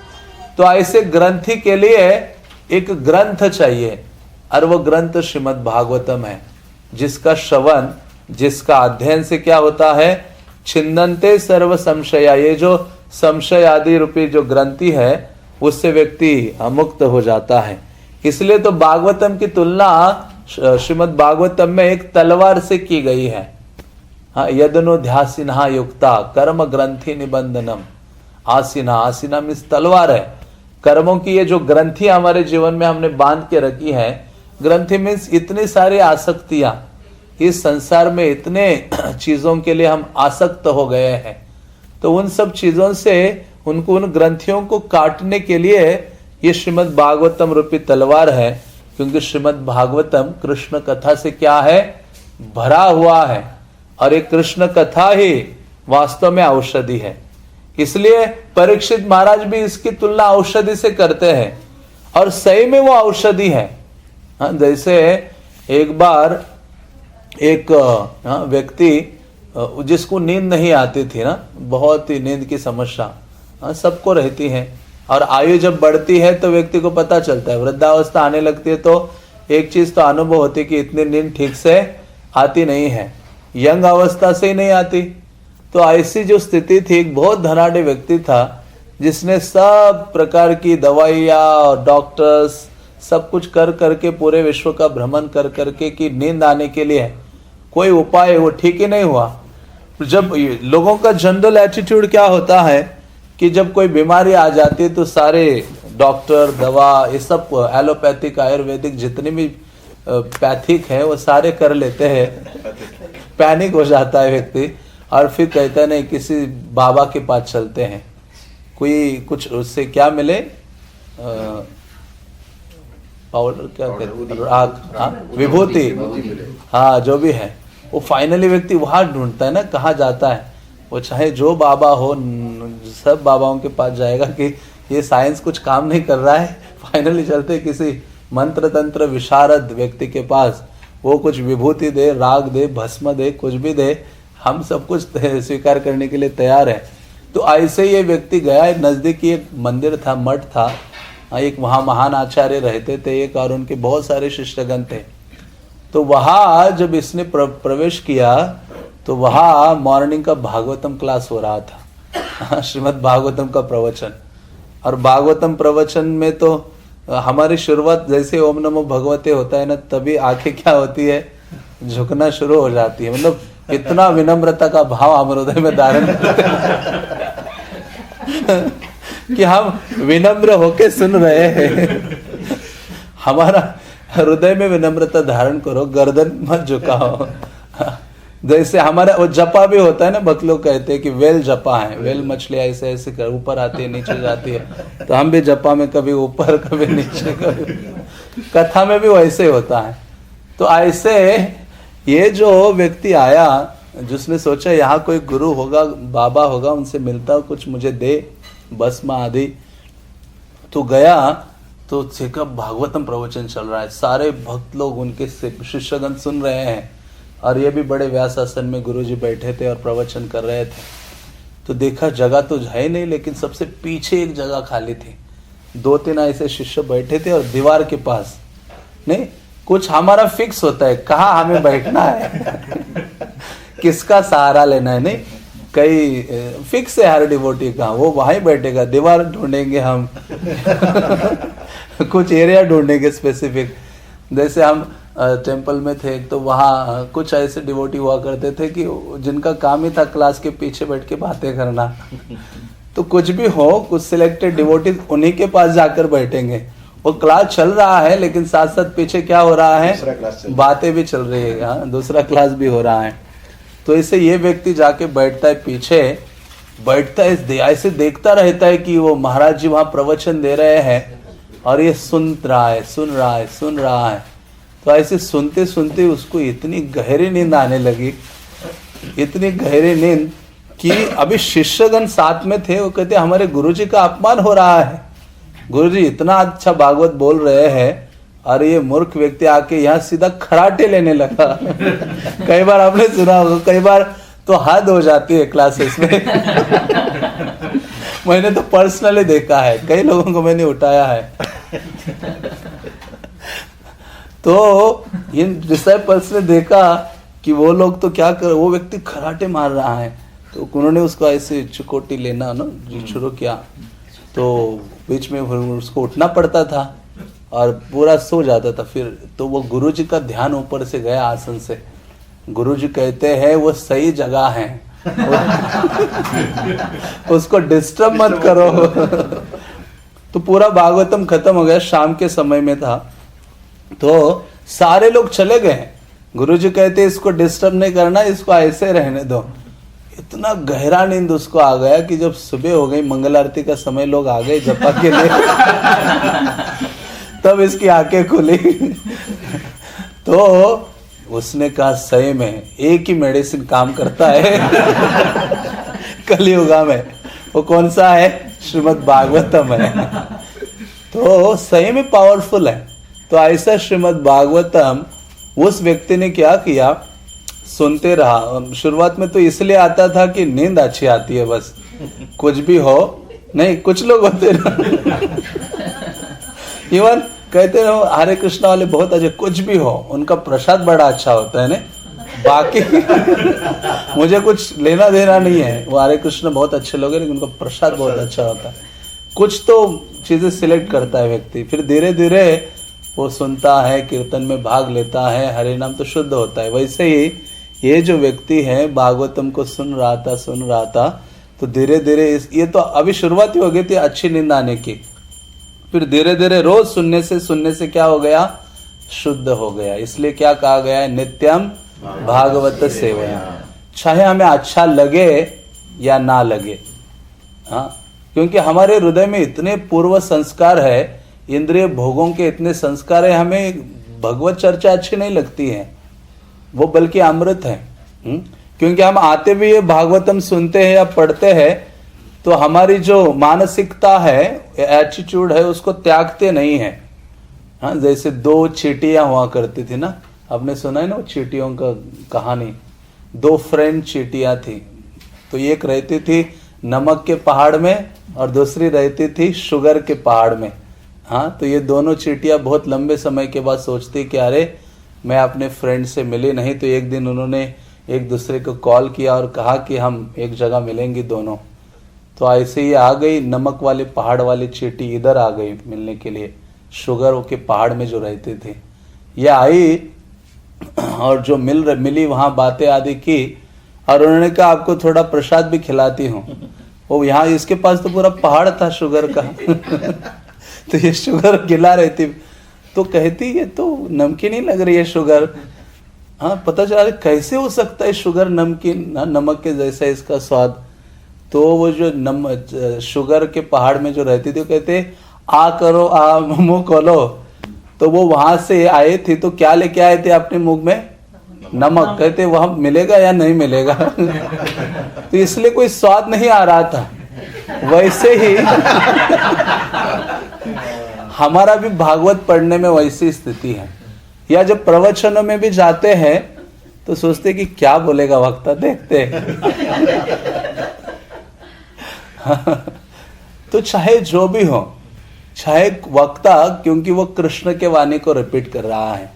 A: तो ऐसे ग्रंथि के लिए एक ग्रंथ चाहिए, और वो ग्रंथ श्रीमद् भागवतम है, जिसका श्रवण, जिसका अध्ययन से क्या होता है? छिन्दन्ते सर्व संशया, ये जो संशय आदि रूपी जो ग्रंथि है उससे व्यक्ति मुक्त हो जाता है। इसलिए तो भागवतम की तुलना श्रीमद् भागवतम में एक तलवार से की गई है। यदनुध्यासिना युक्ता कर्म ग्रंथि निबंधनम आसीना, आसीना मीन्स तलवार है। कर्मों की ये जो ग्रंथि हमारे जीवन में हमने बांध के रखी है, ग्रंथि मीन्स इतनी सारी आसक्तियां, इस संसार में इतने चीजों के लिए हम आसक्त हो गए हैं। तो उन सब चीजों से उनको उन ग्रंथियों को काटने के लिए ये श्रीमद् भागवतम रूपी तलवार है, क्योंकि श्रीमद् भागवतम कृष्ण कथा से क्या है, भरा हुआ है, और ये कृष्ण कथा ही वास्तव में औषधि है। इसलिए परीक्षित महाराज भी इसकी तुलना औषधि से करते हैं, और सही में वो औषधि है। जैसे एक बार एक व्यक्ति जिसको नींद नहीं आती थी ना, बहुत ही नींद की समस्या सबको रहती है, और आयु जब बढ़ती है तो व्यक्ति को पता चलता है, वृद्धावस्था आने लगती है तो एक चीज तो अनुभव होती है कि इतनी नींद ठीक से आती नहीं है, यंग अवस्था से ही नहीं आती। तो ऐसी जो स्थिति थी, एक बहुत धनाढ़ व्यक्ति था जिसने सब प्रकार की दवाइयाँ और डॉक्टर्स सब कुछ कर करके पूरे विश्व का भ्रमण कर करके कि नींद आने के लिए कोई उपाय वो ठीक ही नहीं हुआ। जब लोगों का जनरल एटीट्यूड क्या होता है कि जब कोई बीमारी आ जाती है तो सारे डॉक्टर, दवा, ये सब एलोपैथिक, आयुर्वेदिक जितने भी पैथिक है वो सारे कर लेते हैं। पैनिक हो जाता है व्यक्ति, और फिर कहता नहीं किसी बाबा के पास चलते हैं, कोई कुछ उससे क्या मिले, पाउडर क्या कहते, राग, विभूति, हाँ जो भी है, वो फाइनली व्यक्ति वहां ढूंढता है ना, कहाँ जाता है वो, चाहे जो बाबा हो, सब बाबाओं के पास जाएगा कि ये साइंस कुछ काम नहीं कर रहा है। फाइनली चलते किसी मंत्र तंत्र विशारद व्यक्ति के पास, वो कुछ विभूति दे, राग दे, भस्म दे, कुछ भी दे, हम सब कुछ स्वीकार करने के लिए तैयार है। तो ऐसे ये व्यक्ति गया, नजदीकी एक मंदिर था, मठ था, एक वहाँ महान आचार्य रहते थे एक, और उनके बहुत सारे शिष्यगण थे। तो वहाँ जब इसने प्रवेश किया तो वहाँ मॉर्निंग का भागवतम क्लास हो रहा था, श्रीमद् भागवतम का प्रवचन। और भागवतम प्रवचन में तो हमारी शुरुआत जैसे ओम नमो भगवते होता है ना, तभी आंखें क्या होती है, झुकना शुरू हो जाती है। मतलब इतना विनम्रता का भाव हम हृदय में धारण करते हैं कि हम विनम्र होके सुन रहे हैं। हमारा हृदय में विनम्रता धारण करो, गर्दन मत झुकाओ। जैसे हमारा वो जपा भी होता है ना, भक्त लोग कहते हैं कि वेल जपा है, वेल मछलियां ऐसे ऐसे कर ऊपर आती है नीचे जाती है, तो हम भी जपा में कभी ऊपर कभी नीचे, कभी कथा में भी वैसे होता है। तो ऐसे ये जो व्यक्ति आया, जिसने सोचा यहाँ कोई गुरु होगा, बाबा होगा, उनसे मिलता कुछ मुझे दे भस्म आदि, तो गया तो देखा भागवतम प्रवचन चल रहा है, सारे भक्त लोग उनके शिष्यगण सुन रहे हैं, और ये भी बड़े व्यास आसन में गुरुजी बैठे थे और प्रवचन कर रहे थे। तो देखा जगह तो है नहीं, लेकिन सबसे पीछे एक जगह खाली थी, 2-3 ऐसे शिष्य बैठे थे, और दीवार के पास नहीं, कुछ हमारा फिक्स होता है कहाँ हमें बैठना है, किसका सहारा लेना है, नहीं कई फिक्स है हर डिवोटी का, वो वहां बैठेगा, दीवार ढूंढेंगे हम कुछ एरिया ढूंढेंगे स्पेसिफिक। जैसे हम टेम्पल में थे तो वहाँ कुछ ऐसे डिवोटी हुआ करते थे कि जिनका काम ही था क्लास के पीछे बैठ के बातें करना। तो कुछ भी हो, कुछ सिलेक्टेड डिवोटी उन्हीं के पास जाकर बैठेंगे, वो क्लास चल रहा है लेकिन साथ साथ पीछे क्या हो रहा है, बातें भी चल रही है, हाँ दूसरा क्लास भी हो रहा है। तो इसे ये व्यक्ति जाके बैठता है, पीछे बैठता है, ऐसे देखता रहता है कि वो महाराज जी वहाँ प्रवचन दे रहे हैं, और ये सुन रहा है। तो ऐसे सुनते सुनते उसको इतनी गहरी नींद आने लगी, इतनी गहरी नींद कि अभी शिष्यगण साथ में थे, वो कहते हमारे गुरुजी का अपमान हो रहा है, गुरुजी इतना अच्छा भागवत बोल रहे हैं और ये मूर्ख व्यक्ति आके यहाँ सीधा खराटे लेने लगा। कई बार आपने सुना होगा, कई बार तो हद हो जाती है क्लासेस में। मैंने तो पर्सनली देखा है, कई लोगों को मैंने उठाया है। तो इन डिसाइपल्स ने देखा कि वो लोग तो क्या कर, वो व्यक्ति खराटे मार रहा है, तो उन्होंने उसको ऐसे चुकोटी लेना ना शुरू किया, तो बीच में उसको उठना पड़ता था और पूरा सो जाता था। फिर तो वो गुरुजी का ध्यान ऊपर से गया आसन से, गुरुजी कहते हैं वो सही जगह है, उसको डिस्टर्ब मत करो। तो पूरा भागवतम खत्म हो गया, शाम के समय में था, तो सारे लोग चले गए। गुरुजी कहते इसको डिस्टर्ब नहीं करना, इसको ऐसे रहने दो। इतना गहरा नींद उसको आ गया कि जब सुबह हो गई, मंगल आरती का समय, लोग आ गए जपा के लिए, तब इसकी आंखें खुली। तो उसने कहा सही में एक ही मेडिसिन काम करता है कलियुगा में, वो कौन सा है? श्रीमद् भागवतम है। तो सही में पावरफुल है। तो ऐसा श्रीमद् भागवतम उस व्यक्ति ने क्या किया, सुनते रहा। शुरुआत में तो इसलिए आता था कि नींद अच्छी आती है, बस कुछ भी हो नहीं। कुछ लोग होते ना इवन कहते हो हरे कृष्णा वाले बहुत अच्छे, कुछ भी हो उनका प्रसाद बड़ा अच्छा होता है ना, बाकी मुझे कुछ लेना देना नहीं है, वो हरे कृष्ण बहुत अच्छे लोग हैं लेकिन उनका प्रसाद बहुत अच्छा होता है। कुछ तो चीजें सिलेक्ट करता है व्यक्ति, फिर धीरे धीरे वो सुनता है, कीर्तन में भाग लेता है, हरे नाम तो शुद्ध होता है। वैसे ही ये जो व्यक्ति है भागवतम को सुन रहा था, तो धीरे धीरे ये तो अभी शुरुआत ही हो गई थी अच्छी नींद आने की, फिर धीरे धीरे रोज सुनने से क्या हो गया, शुद्ध हो गया। इसलिए क्या कहा गया है, नित्यम भागवत सेवया। चाहे हमें अच्छा लगे या ना लगे, हाँ, क्योंकि हमारे हृदय में इतने पूर्व संस्कार है, इंद्रिय भोगों के इतने संस्कार है, हमें भगवत चर्चा अच्छी नहीं लगती है, वो बल्कि अमृत है। क्योंकि हम आते भी ये भागवतम सुनते हैं या पढ़ते हैं तो हमारी जो मानसिकता है, एटीट्यूड है, उसको त्यागते नहीं है। हाँ, जैसे दो चींटियां हुआ करती थी ना, आपने सुना है ना वो चींटियों का कहानी। दो फ्रेंड चींटियां थी, तो एक रहती थी नमक के पहाड़ में और दूसरी रहती थी शुगर के पहाड़ में। हाँ, तो ये दोनों चींटियां बहुत लंबे समय के बाद सोचती कि अरे मैं अपने फ्रेंड से मिली नहीं। तो एक दिन उन्होंने एक दूसरे को कॉल किया और कहा कि हम एक जगह मिलेंगे दोनों। तो ऐसे ही आ गई, नमक वाले पहाड़ वाली चींटी इधर आ गई मिलने के लिए, शुगर के पहाड़ में जो रहती थी। ये आई और जो मिली वहां बातें आदि की, और उन्होंने कहा आपको थोड़ा प्रसाद भी खिलाती हूँ। वो यहाँ इसके पास तो पूरा पहाड़ था शुगर का तो ये शुगर खिला रही थी, तो कहती ये तो नमकीन ही लग रही है शुगर। हाँ, पता चला कैसे हो सकता है शुगर नमकीन, नमक के जैसा इसका स्वाद। तो वो जो शुगर के पहाड़ में जो रहती थी, कहते आ करो, आ मुंह खोलो। तो वो वहां से आए थे, तो क्या लेके आए थे अपने मुंह में, नमक। कहते वहां मिलेगा या नहीं मिलेगा तो इसलिए कोई स्वाद नहीं आ रहा था। वैसे ही हमारा भी भागवत पढ़ने में वैसी स्थिति है, या जब प्रवचनों में भी जाते हैं तो सोचते कि क्या बोलेगा वक्ता, देखते तो चाहे जो भी हो, चाहे वक्ता, क्योंकि वो कृष्ण के वाणी को रिपीट कर रहा है,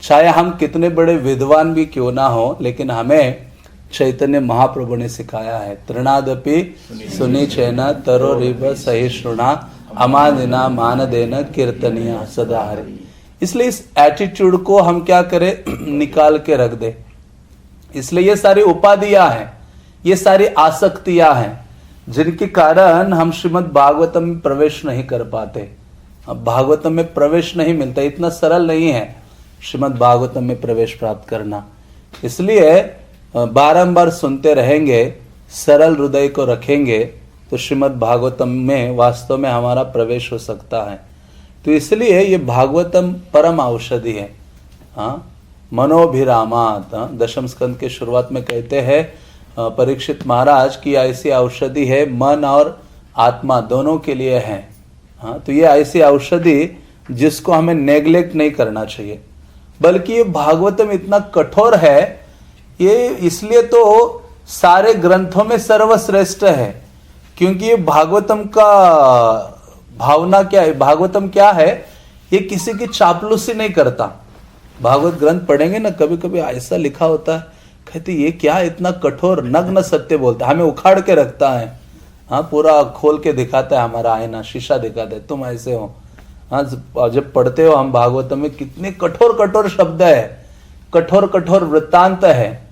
A: चाहे हम कितने बड़े विद्वान भी क्यों ना हो, लेकिन हमें चैतन्य महाप्रभु ने सिखाया है, तृणादपि सुनी चैना तरो रिव सहिष्णुना अमादिना मान देना कीर्तनिया सदा हरे। इसलिए इस एटीट्यूड को हम क्या करें, निकाल के रख दे। इसलिए ये सारी उपाधियां हैं, ये सारी आसक्तियां हैं, जिनके कारण हम श्रीमद् भागवतम में प्रवेश नहीं कर पाते। अब भागवतम में प्रवेश नहीं मिलता, इतना सरल नहीं है श्रीमद् भागवतम में प्रवेश प्राप्त करना। इसलिए बारंबार सुनते रहेंगे, सरल हृदय को रखेंगे, तो श्रीमद् भागवतम में वास्तव में हमारा प्रवेश हो सकता है। तो इसलिए ये भागवतम परम औषधि है। हाँ, मनोभिरामात, दशम स्कंद के शुरुआत में कहते हैं परीक्षित महाराज की ऐसी औषधि है, मन और आत्मा दोनों के लिए है। हाँ, तो ये ऐसी औषधि जिसको हमें नेग्लेक्ट नहीं करना चाहिए, बल्कि ये भागवतम इतना कठोर है, ये इसलिए तो सारे ग्रंथों में सर्वश्रेष्ठ है, क्योंकि ये भागवतम का भावना क्या है, भागवतम क्या है, ये किसी की चापलूसी नहीं करता। भागवत ग्रंथ पढ़ेंगे ना, कभी कभी ऐसा लिखा होता है, कहते ये क्या इतना कठोर नग्न सत्य बोलता है, हमें उखाड़ के रखता है। हाँ, पूरा खोल के दिखाता है, हमारा आईना शीशा दिखाता है, तुम ऐसे हो। हाँ, जब पढ़ते हो हम भागवतम में कितने कठोर कठोर शब्द है, कठोर कठोर वृत्तांत है,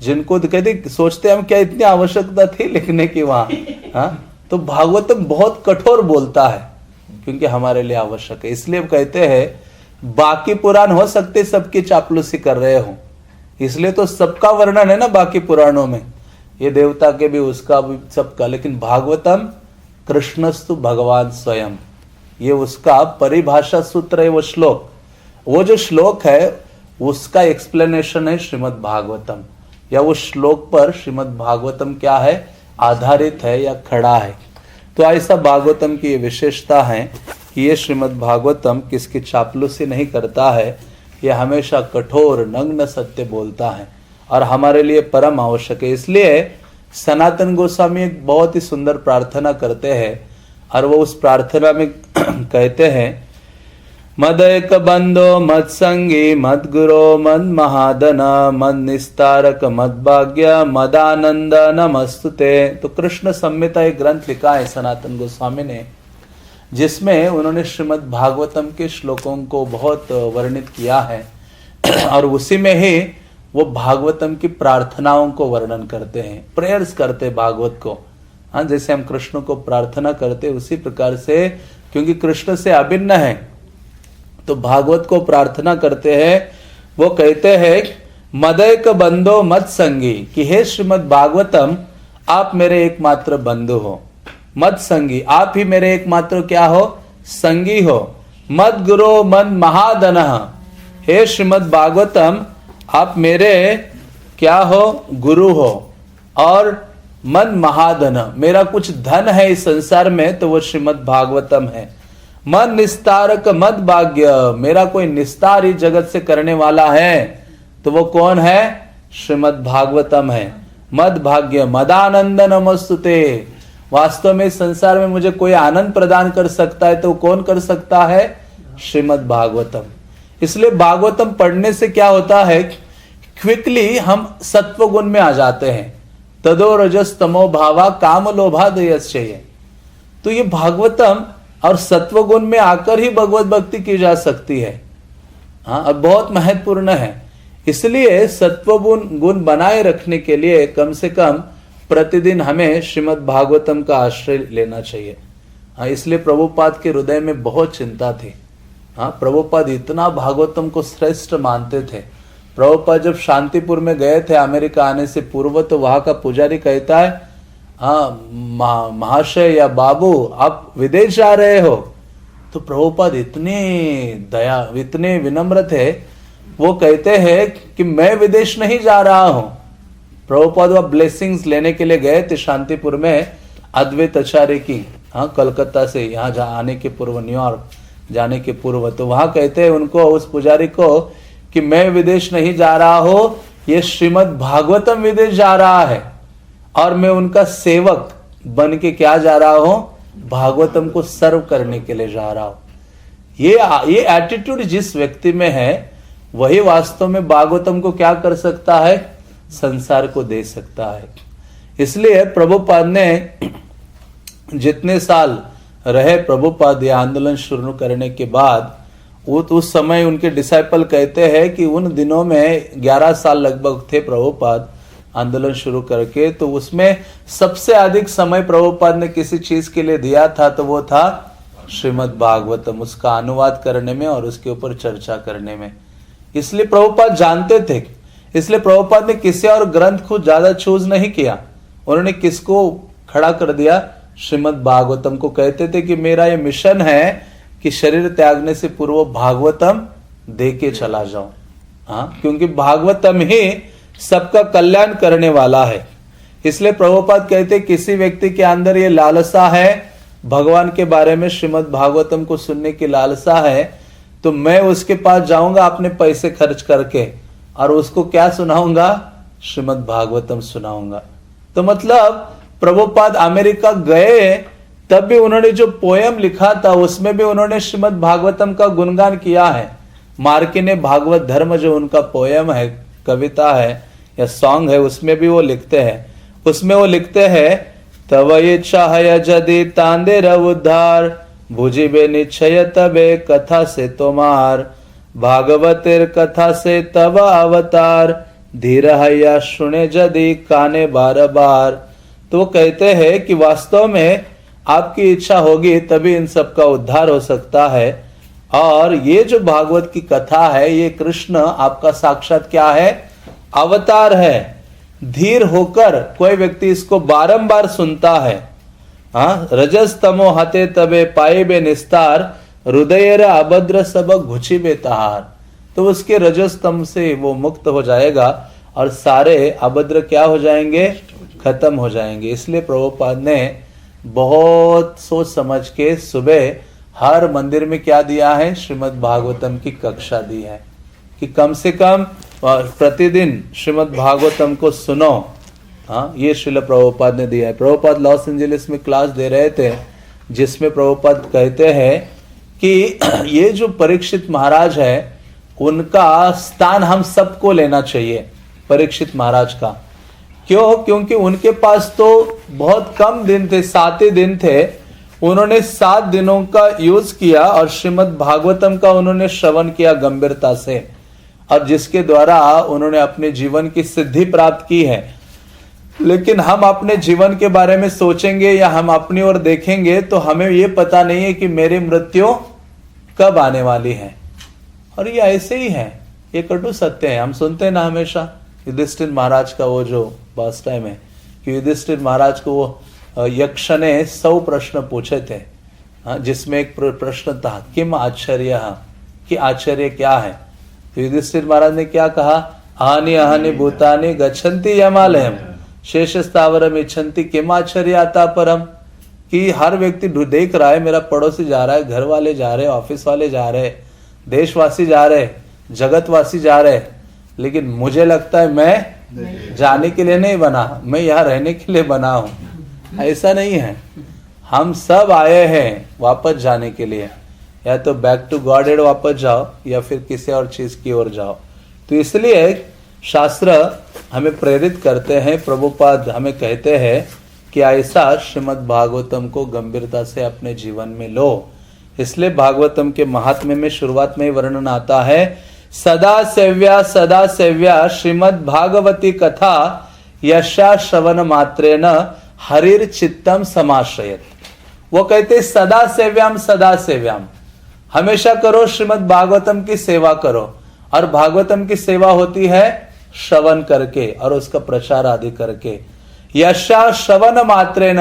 A: जिनको कहते सोचते हम क्या इतनी आवश्यकता थी लिखने की वहां। हाँ, तो भागवतम बहुत कठोर बोलता है क्योंकि हमारे लिए आवश्यक है। इसलिए कहते हैं बाकी पुराण हो सकते सबकी चापलूसी कर रहे हो, इसलिए तो सबका वर्णन है ना बाकी पुराणों में। ये देवता के भी, उसका भी, सबका। लेकिन भागवतम कृष्णस्तु भगवान स्वयं, ये उसका परिभाषा सूत्र है। वो श्लोक, वो जो श्लोक है उसका एक्सप्लेनेशन है श्रीमद् भागवतम, या वो श्लोक पर श्रीमद् भागवतम क्या है, आधारित है या खड़ा है। तो ऐसा भागवतम की ये विशेषता है कि ये श्रीमद् भागवतम किसकी चापलूसी नहीं करता है, ये हमेशा कठोर नग्न सत्य बोलता है और हमारे लिए परम आवश्यक है। इसलिए सनातन गोस्वामी एक बहुत ही सुंदर प्रार्थना करते हैं और वो उस प्रार्थना में कहते हैं, मदैक बंधो मद संगी मद गुरो मद महादन मद निस्तारक मद भाग्य मदानंद नमस्तुते। तो कृष्ण संहिता एक ग्रंथ लिखा है सनातन गोस्वामी ने, जिसमें उन्होंने श्रीमद् भागवतम के श्लोकों को बहुत वर्णित किया है और उसी में ही वो भागवतम की प्रार्थनाओं को वर्णन करते हैं, प्रेयर्स करते भागवत को। हाँ, जैसे हम कृष्ण को प्रार्थना करते उसी प्रकार से, क्योंकि कृष्ण से अभिन्न है तो भागवत को प्रार्थना करते हैं। वो कहते हैं मदैक बंधो मत संगी, कि हे श्रीमद् भागवतम आप मेरे एकमात्र बंधु हो। मत संगी, आप ही मेरे एकमात्र क्या हो, संगी हो। मद गुरो मन महादन, हे श्रीमद् भागवतम आप मेरे क्या हो, गुरु हो। और मन महाधन, मेरा कुछ धन है इस संसार में तो वो श्रीमद् भागवतम है। मन निस्तारक मद भाग्य, मेरा कोई निस्तार इस जगत से करने वाला है तो वो कौन है, श्रीमद् भागवतम है। मद भाग्य मदानंद नमस्तुते, वास्तव में इस संसार में मुझे कोई आनंद प्रदान कर सकता है तो कौन कर सकता है, श्रीमद् भागवतम। इसलिए भागवतम पढ़ने से क्या होता है, क्विकली हम सत्व गुण में आ जाते हैं। तदो रजस तमो भावा काम लोभा दयश्चय। तो ये भागवतम और सत्व गुण में आकर ही भगवत भक्ति की जा सकती है। हाँ, अब बहुत महत्वपूर्ण है। इसलिए सत्व गुण बनाए रखने के लिए कम से कम प्रतिदिन हमें श्रीमद् भागवतम का आश्रय लेना चाहिए। हाँ, इसलिए प्रभुपाद के हृदय में बहुत चिंता थी। हाँ, प्रभुपाद इतना भागवतम को श्रेष्ठ मानते थे। प्रभुपाद जब शांतिपुर में गए थे अमेरिका आने से पूर्व, तो वहां का पुजारी कहता है, हाँ महाशय या बाबू आप विदेश जा रहे हो। तो प्रभुपाद इतने विनम्र थे, वो कहते हैं कि मैं विदेश नहीं जा रहा हूं। प्रभुपाद वह ब्लेसिंग्स लेने के लिए गए थे शांतिपुर में अद्वैत आचार्य की, हाँ, कलकत्ता से यहाँ आने के पूर्व, न्यूयॉर्क जाने के पूर्व। तो वहां कहते हैं उनको, उस पुजारी को, कि मैं विदेश नहीं जा रहा हूं, ये श्रीमद् भागवतम विदेश जा रहा है और मैं उनका सेवक बन के क्या जा रहा हूं, भागवतम को सर्व करने के लिए जा रहा हूं। ये एटीट्यूड जिस व्यक्ति में है वही वास्तव में भागवतम को क्या कर सकता है, संसार को दे सकता है। इसलिए प्रभुपाद ने जितने साल रहे, प्रभुपाद यह आंदोलन शुरू करने के बाद, उस समय उनके डिसाइपल कहते हैं कि उन दिनों में 11 साल लगभग थे प्रभुपाद आंदोलन शुरू करके। तो उसमें सबसे अधिक समय प्रभुपाद ने किसी चीज के लिए दिया था तो वो था श्रीमद् भागवतम, उसका अनुवाद करने में और उसके ऊपर चर्चा करने में। इसलिए प्रभुपाद जानते थे, इसलिए प्रभुपाद ने किसी और ग्रंथ को ज्यादा चूज नहीं किया। उन्होंने किसको खड़ा कर दिया, श्रीमद् भागवतम को। कहते थे कि मेरा ये मिशन है कि शरीर त्यागने से पूर्व भागवतम दे के चला जाऊं। हाँ, क्योंकि भागवतम ही सबका कल्याण करने वाला है। इसलिए प्रभुपाद कहते किसी व्यक्ति के अंदर ये लालसा है, भगवान के बारे में श्रीमद् भागवतम को सुनने की लालसा है, तो मैं उसके पास जाऊंगा अपने पैसे खर्च करके और उसको क्या सुनाऊंगा, श्रीमद् भागवतम सुनाऊंगा। तो मतलब प्रभुपाद अमेरिका गए तब भी उन्होंने जो पोयम लिखा था उसमें भी उन्होंने श्रीमद् भागवतम का गुणगान किया है। मार्किने भागवत धर्म जो उनका पोयम है, कविता है या सॉन्ग है, उसमें भी वो लिखते हैं, उसमें वो लिखते हैं, तव इच्छा है यदि तांदे रव उद्धार भुजिबे निश्चय तबे कथा से तोमार भागवतेर कथा से तव अवतार धीर हैया सुने जदि काने बार बार। तो कहते हैं कि वास्तव में आपकी इच्छा होगी तभी इन सब का उद्धार हो सकता है। और ये जो भागवत की कथा है, ये कृष्ण आपका साक्षात क्या है, अवतार है। धीर होकर कोई व्यक्ति इसको बारंबार सुनता है, हाँ, रजस तमो हते तबे पाए बे निस्तार, हृदय अभद्र सब घुची बेताहार, तो उसके रजस तम से वो मुक्त हो जाएगा और सारे अभद्र क्या हो जाएंगे, खत्म हो जाएंगे। इसलिए प्रभुपाद ने बहुत सोच समझ के सुबह हर मंदिर में क्या दिया है, श्रीमद् भागवतम की कक्षा दी है कि कम से कम प्रतिदिन श्रीमद् भागवतम को सुनो। हाँ, ये श्रील प्रभुपाद ने दिया है। प्रभुपाद लॉस एंजलिस में क्लास दे रहे थे जिसमें प्रभुपाद कहते हैं कि ये जो परीक्षित महाराज है उनका स्थान हम सबको लेना चाहिए, परीक्षित महाराज का। क्यों? क्योंकि उनके पास तो बहुत कम दिन थे, 7 ही दिन थे। उन्होंने 7 दिनों का यूज किया और श्रीमद् भागवतम का उन्होंने श्रवण किया गंभीरता से, और जिसके द्वारा उन्होंने अपने जीवन की सिद्धि प्राप्त की है। लेकिन हम अपने जीवन के बारे में सोचेंगे या हम अपनी ओर देखेंगे तो हमें ये पता नहीं है कि मेरी मृत्यु कब आने वाली है। और ये ऐसे ही है, ये कटु सत्य है। हम सुनते हैं ना हमेशा युधिष्ठिर महाराज का वो जो पास टाइम है कि युधिष्ठिर महाराज को वो यक्ष ने 100 प्रश्न पूछे थे, जिसमें एक प्रश्न था किम आश्चर्य, कि आश्चर्य क्या है। तो युधिष्ठिर महाराज ने क्या कहा, हानि अहानि भूतानि गच्छन्ति यमालयम शेष स्थावरम इच्छन्ति किम आश्चर्य आता परम, कि हर व्यक्ति देख रहा है, मेरा पड़ोसी जा रहा है, घर वाले जा रहे, ऑफिस वाले जा रहे, देशवासी जा रहे, जगतवासी जा रहे, लेकिन मुझे लगता है मैं जाने के लिए नहीं बना, मैं यहाँ रहने के लिए बना हूं। ऐसा नहीं है, हम सब आए हैं वापस जाने के लिए, या तो बैक टू गॉड एड वापस जाओ या फिर किसी और चीज की ओर जाओ। तो इसलिए शास्त्र हमें प्रेरित करते हैं, प्रभुपाद हमें कहते हैं कि ऐसा श्रीमद् भागवतम को गंभीरता से अपने जीवन में लो। इसलिए भागवतम के महात्म्य में शुरुआत में ही वर्णन आता है, सदा सेव्या श्रीमद् भागवती कथा यशा श्रवण मात्रेन हरिर चित्तम समाश्रयत। वो कहते सदा सेव्याम, हमेशा करो श्रीमद् भागवतम की सेवा करो। और भागवतम की सेवा होती है श्रवण करके और उसका प्रचार आदि करके। यशा श्रवण मात्रेन,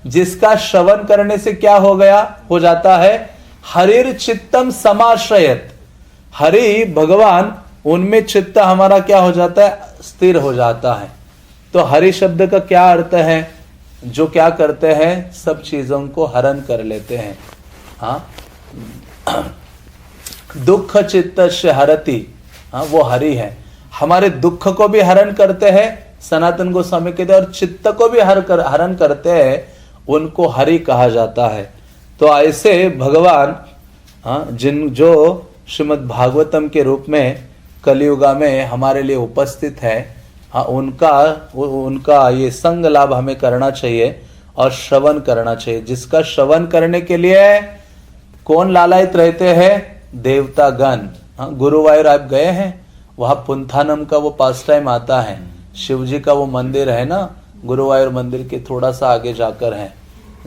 A: जिसका श्रवण करने से क्या हो जाता है, हरिर चित्तम समाश्रयत, हरि भगवान उनमें चित्त हमारा क्या हो जाता है, स्थिर हो जाता है। तो हरि शब्द का क्या अर्थ है, जो क्या करते हैं, सब चीजों को हरण कर लेते हैं। हाँ, दुख चित्त से हरति, हाँ, वो हरि है। हमारे दुख को भी हरण करते हैं, सनातन गोस्वामी कहते हैं, और चित्त को भी हरण करते हैं, उनको हरि कहा जाता है। तो ऐसे भगवान, हाँ, जो श्रीमद् भागवतम के रूप में कलियुगा में हमारे लिए उपस्थित है, हाँ, उनका ये संग लाभ हमें करना चाहिए और श्रवण करना चाहिए। जिसका श्रवण करने के लिए कौन लालायित रहते हैं, देवता गण। हाँ, गुरुवायूर आप गए हैं, वहां पुंथानम का वो पास टाइम आता है, शिव जी का वो मंदिर है ना, गुरुवायूर मंदिर के थोड़ा सा आगे जाकर है,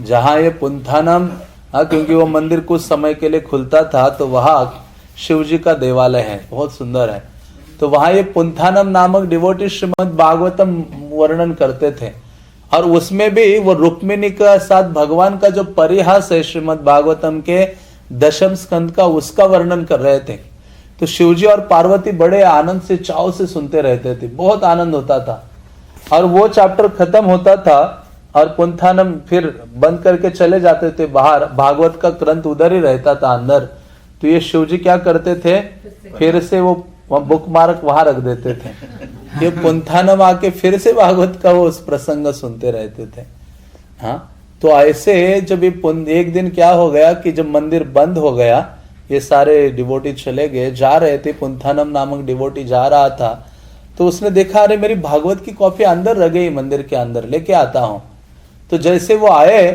A: जहाँ ये पुंथानम, क्योंकि वो मंदिर कुछ समय के लिए खुलता था, तो वहाँ शिव जी का देवालय है, बहुत सुंदर है। तो वहाँ ये पुंथानम नामक डिवोटी श्रीमद् भागवतम वर्णन करते थे, और उसमें भी वो रुक्मिणी का साथ भगवान का जो परिहास है श्रीमद् भागवतम के 10वें स्कंद का, उसका वर्णन कर रहे थे। तो शिवजी और पार्वती बड़े आनंद से, चाव से सुनते रहते थे, बहुत आनंद होता था। और वो चैप्टर खत्म होता था और पुंथानम फिर बंद करके चले जाते थे बाहर, भागवत का ग्रंथ उधर ही रहता था अंदर। तो ये शिवजी क्या करते थे, फिर से वो बुक मार्क वहां रख देते थे, ये पुंथानम आके फिर से भागवत का वो उस प्रसंग सुनते रहते थे। हाँ, तो ऐसे जब ये एक दिन क्या हो गया कि जब मंदिर बंद हो गया, ये सारे डिवोटी चले गए, जा रहे थे, पुंथानम नामक डिवोटी जा रहा था, तो उसने देखा, अरे मेरी भागवत की कॉपी अंदर रह गई, मंदिर के अंदर लेके आता हूं। तो जैसे वो आए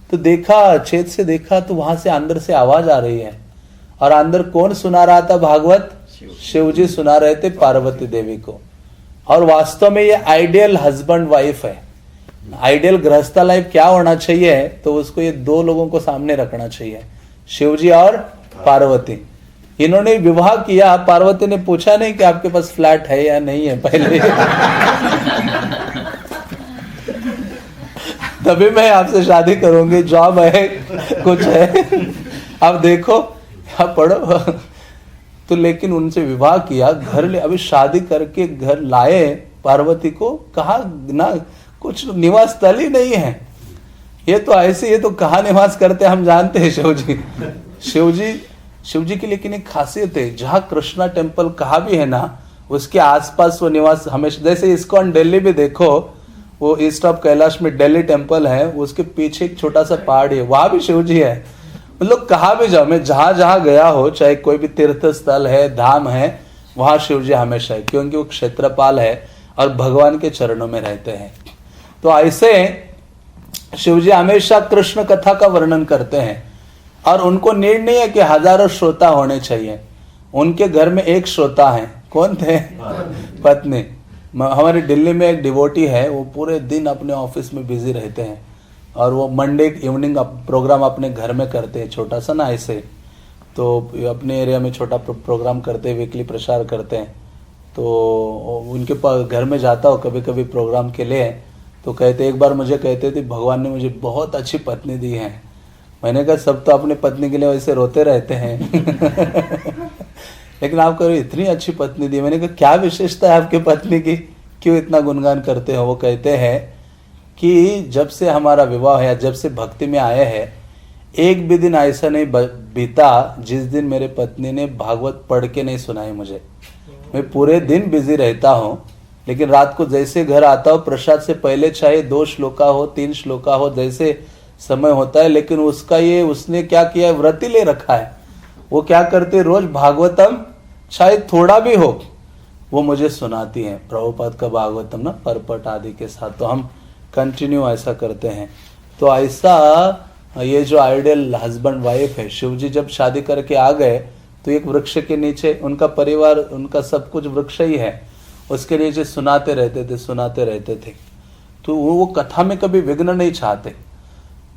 A: तो देखा, छेद से देखा, तो वहां से अंदर से आवाज आ रही है, और अंदर कौन सुना रहा था भागवत, शिवजी सुना रहे थे पार्वती देवी को। और वास्तव में ये आइडियल हस्बैंड वाइफ है। आइडियल गृहस्था लाइफ क्या होना चाहिए, तो उसको ये 2 लोगों को सामने रखना चाहिए, शिवजी और पार्वती। इन्होंने विवाह किया, पार्वती ने पूछा नहीं कि आपके पास फ्लैट है या नहीं है पहले तभी मैं आपसे शादी करूंगी, जॉब है, कुछ है, अब देखो, अब पढ़ो। तो लेकिन उनसे विवाह किया, घर ले, अभी शादी करके घर लाए पार्वती को, कहा ना कुछ निवास स्थल ही नहीं है। ये तो ऐसे, ये तो कहाँ निवास करते हम जानते हैं शिव जी की लेकिन एक खासियत है, जहाँ कृष्णा टेम्पल कहा भी है ना, उसके आसपास वो निवास हमेशा, जैसे इस्कॉन दिल्ली भी देखो, वो ईस्ट ऑफ कैलाश में दिल्ली टेम्पल है, उसके पीछे एक छोटा सा पहाड़ है, वहां भी शिव जी है। मतलब कहा भी जाओ, मैं जहां जहां गया हो, चाहे कोई भी तीर्थ स्थल है, धाम है, वहां शिव जी हमेशा है, क्योंकि वो क्षेत्रपाल है और भगवान के चरणों में रहते हैं। तो ऐसे शिव जी हमेशा कृष्ण कथा का वर्णन करते हैं, और उनको नीड नहीं है कि हजारों श्रोता होने चाहिए। उनके घर में एक श्रोता है, कौन थे? पत्नी। हमारे दिल्ली में एक डिवोटी है, वो पूरे दिन अपने ऑफिस में बिजी रहते हैं, और वो मंडे इवनिंग प्रोग्राम अपने घर में करते हैं, छोटा सा ना ऐसे, तो अपने एरिया में छोटा प्रोग्राम करते हैं, वीकली प्रचार करते हैं। तो उनके पास घर में जाता हो कभी कभी प्रोग्राम के लिए, तो कहते, एक बार मुझे कहते थे भगवान ने मुझे बहुत अच्छी पत्नी दी है। मैंने कहा सब तो अपनी पत्नी के लिए वैसे रोते रहते हैं लेकिन आपको इतनी अच्छी पत्नी दी। मैंने कहा क्या विशेषता है आपकी पत्नी की, क्यों इतना गुणगान करते हो? वो कहते हैं कि जब से हमारा विवाह है, जब से भक्ति में आए हैं, एक भी दिन ऐसा नहीं बीता जिस दिन मेरे पत्नी ने भागवत पढ़ के नहीं सुनाई मुझे। मैं पूरे दिन बिजी रहता हूँ, लेकिन रात को जैसे घर आता हूँ, प्रसाद से पहले चाहे 2 श्लोका हो, 3 श्लोका हो, जैसे समय होता है, लेकिन उसका ये उसने क्या किया है, व्रत ही ले रखा है। वो क्या करते, रोज भागवतम चाहे थोड़ा भी हो वो मुझे सुनाती हैं, प्रभुपाद का भागवतम ना परपट आदि के साथ। तो हम कंटिन्यू ऐसा करते हैं। तो ऐसा ये जो आइडियल हस्बैंड वाइफ है, शिव जी जब शादी करके आ गए तो एक वृक्ष के नीचे, उनका परिवार, उनका सब कुछ वृक्ष ही है, उसके नीचे सुनाते रहते थे। तो वो कथा में कभी विघ्न नहीं चाहते।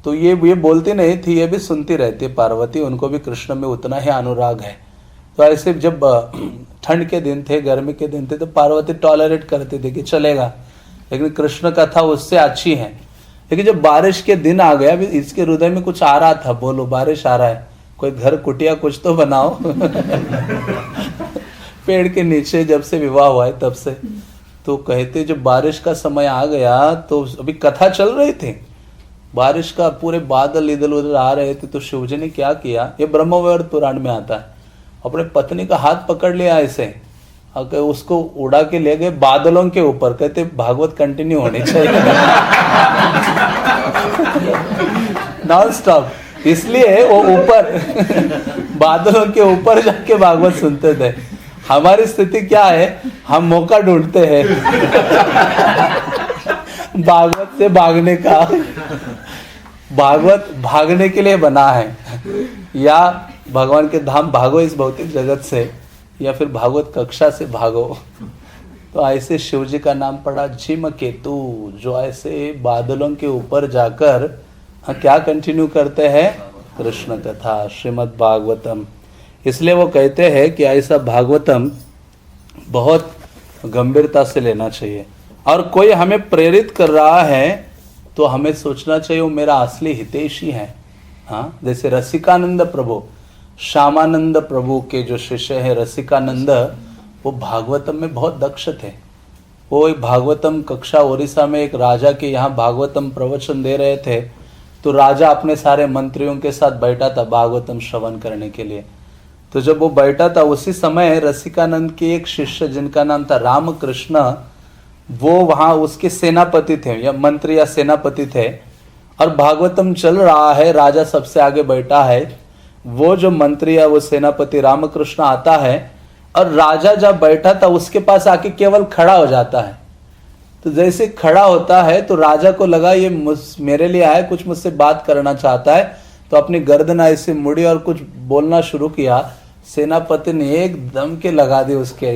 A: तो ये बोलती नहीं थी, ये भी सुनती रहती पार्वती, उनको भी कृष्ण में उतना ही अनुराग है। तो ऐसे जब ठंड के दिन थे, गर्मी के दिन थे, तो पार्वती टॉलरेट करते थे कि चलेगा, लेकिन कृष्ण कथा उससे अच्छी है। लेकिन जब बारिश के दिन आ गया, अभी इसके हृदय में कुछ आ रहा था, बोलो बारिश आ रहा है, कोई घर कुटिया कुछ तो बनाओ पेड़ के नीचे जब से विवाह हुआ है तब से। तो कहते जब बारिश का समय आ गया, तो अभी कथा चल रही थी, बारिश का पूरे बादल इधर उधर आ रहे थे। तो शिवजी ने क्या किया, ये ब्रह्मवैवर्त पुराण में आता है, अपने पत्नी का हाथ पकड़ लिया ऐसे, उसको उड़ा के ले गए बादलों के ऊपर। कहते भागवत कंटिन्यू होनी चाहिए नॉन स्टॉप, इसलिए वो ऊपर बादलों के ऊपर जाके भागवत सुनते थे। हमारी स्थिति क्या है, हम मौका ढूंढते हैं भागवत से भागने का। भागवत भागने के लिए बना है, या भगवान के धाम भागो इस भौतिक जगत से, या फिर भागवत कक्षा से भागो। तो ऐसे शिव जी का नाम पड़ा जिम केतु, जो ऐसे बादलों के ऊपर जाकर क्या कंटिन्यू करते हैं, कृष्ण कथा, श्रीमद् भागवतम। इसलिए वो कहते हैं कि ऐसा भागवतम बहुत गंभीरता से लेना चाहिए, और कोई हमें प्रेरित कर रहा है तो हमें सोचना चाहिए वो मेरा असली हितैषी है। हाँ, जैसे रसिकानंद प्रभु, श्यामानंद प्रभु के जो शिष्य है रसिकानंद, वो भागवतम में बहुत दक्ष थे। वो एक भागवतम कक्षा उड़ीसा में एक राजा के यहाँ भागवतम प्रवचन दे रहे थे। तो राजा अपने सारे मंत्रियों के साथ बैठा था भागवतम श्रवण करने के लिए। तो जब वो बैठा था, उसी समय रसिकानंद के एक शिष्य जिनका नाम था रामकृष्ण, वो वहां उसके सेनापति थे, या मंत्री या सेनापति थे, और भागवतम चल रहा है, राजा सबसे आगे बैठा है। वो जो मंत्री या वो सेनापति रामकृष्ण आता है, और राजा जब बैठा था उसके पास आके केवल खड़ा हो जाता है। तो जैसे खड़ा होता है तो राजा को लगा ये मेरे लिए आया, कुछ मुझसे बात करना चाहता है। तो अपनी गर्दन ऐसे मुड़ी और कुछ बोलना शुरू किया। सेनापति ने एकदम के लगा दी उसके,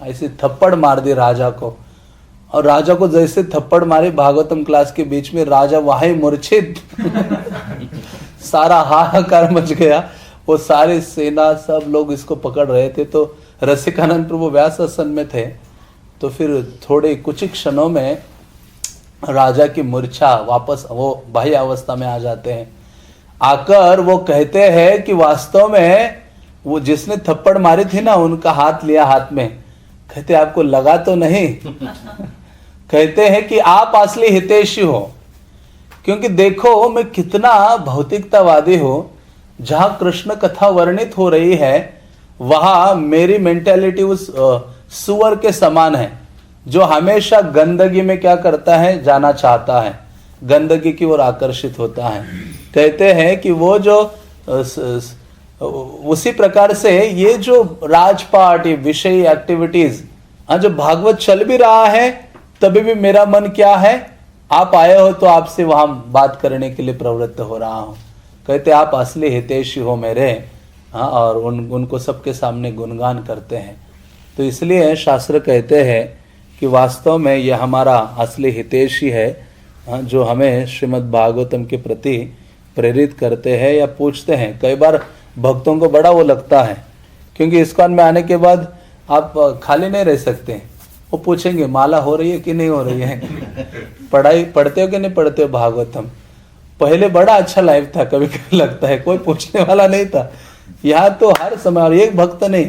A: ऐसे थप्पड़ मार दी राजा को। और राजा को जैसे थप्पड़ मारी भागवतम क्लास के बीच में, राजा वहीं मूर्छित सारा हाहाकार मच गया। वो सारे सेना सब लोग इसको पकड़ रहे थे। तो रसिकानंद प्रभु व्यास आसन में थे। तो फिर थोड़े कुछ क्षणों में राजा की मूर्छा, वापस वो बाह्य अवस्था में आ जाते हैं। आकर वो कहते हैं कि वास्तव में वो जिसने थप्पड़ मारी थी ना, उनका हाथ लिया हाथ में, कहते आपको लगा तो नहीं? कहते हैं कि आप असली हितैषी हो, क्योंकि देखो मैं कितना भौतिकतावादी हूं। जहां कृष्ण कथा वर्णित हो रही है वहां मेरी मेंटेलिटी उस सुअर के समान है, जो हमेशा गंदगी में क्या करता है, जाना चाहता है, गंदगी की ओर आकर्षित होता है। कहते हैं कि वो जो उसी प्रकार से ये जो राजपाट, ये विषय एक्टिविटीज, जो भागवत चल भी रहा है तभी भी मेरा मन क्या है, आप आए हो तो आपसे वहां बात करने के लिए प्रवृत्त हो रहा हूं। कहते आप असली हितैषी हो मेरे। और उनको सबके सामने गुणगान करते हैं। तो इसलिए शास्त्र कहते हैं कि वास्तव में यह हमारा असली हितैषी है, जो हमें श्रीमद् भागवतम के प्रति प्रेरित करते हैं या पूछते हैं। कई बार भक्तों को बड़ा वो लगता है, क्योंकि इस्कॉन में आने के बाद आप खाली नहीं रह सकते। वो पूछेंगे माला हो रही है कि नहीं हो रही है, पढ़ाई पढ़ते हो कि नहीं पढ़ते हो भागवतम। पहले बड़ा अच्छा लाइफ था, कभी कभी लगता है कोई पूछने वाला नहीं था। यहाँ तो हर समय, और एक भक्त नहीं,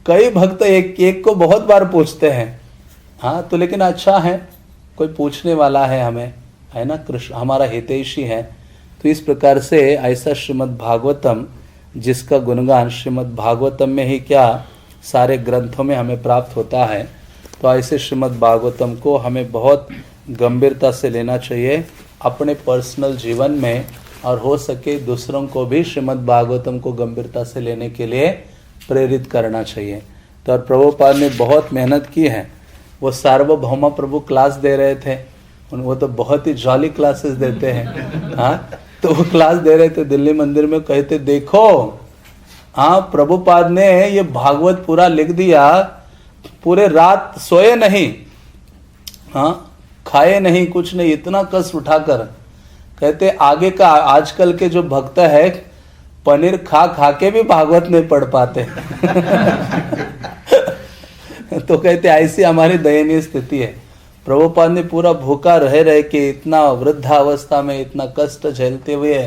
A: कई भक्त एक को बहुत बार पूछते हैं। हाँ तो लेकिन अच्छा है कोई पूछने वाला है हमें, है ना, कृष्ण हमारा हितैषी है। तो इस प्रकार से ऐसा श्रीमद् भागवतम, जिसका गुणगान श्रीमद् भागवतम में ही क्या सारे ग्रंथों में हमें प्राप्त होता है। तो ऐसे श्रीमद् भागवतम को हमें बहुत गंभीरता से लेना चाहिए अपने पर्सनल जीवन में, और हो सके दूसरों को भी श्रीमद् भागवतम को गंभीरता से लेने के लिए प्रेरित करना चाहिए। तो और प्रभुपाद ने बहुत मेहनत की है। वो सार्वभौमा प्रभु क्लास दे रहे थे, वो तो बहुत ही जॉली क्लासेस देते हैं। हाँ तो वो क्लास दे रहे थे दिल्ली मंदिर में, कहते देखो हाँ प्रभुपाद ने ये भागवत पूरा लिख दिया, पूरे रात सोए नहीं, हाँ खाए नहीं, कुछ नहीं, इतना कष्ट उठाकर। कहते आगे का आजकल के जो भक्त है पनीर खा खा के भी भागवत नहीं पढ़ पाते। तो कहते ऐसी हमारी दयनीय स्थिति है। प्रभुपाद ने पूरा भूखा रह के इतना वृद्धावस्था में इतना कष्ट झेलते हुए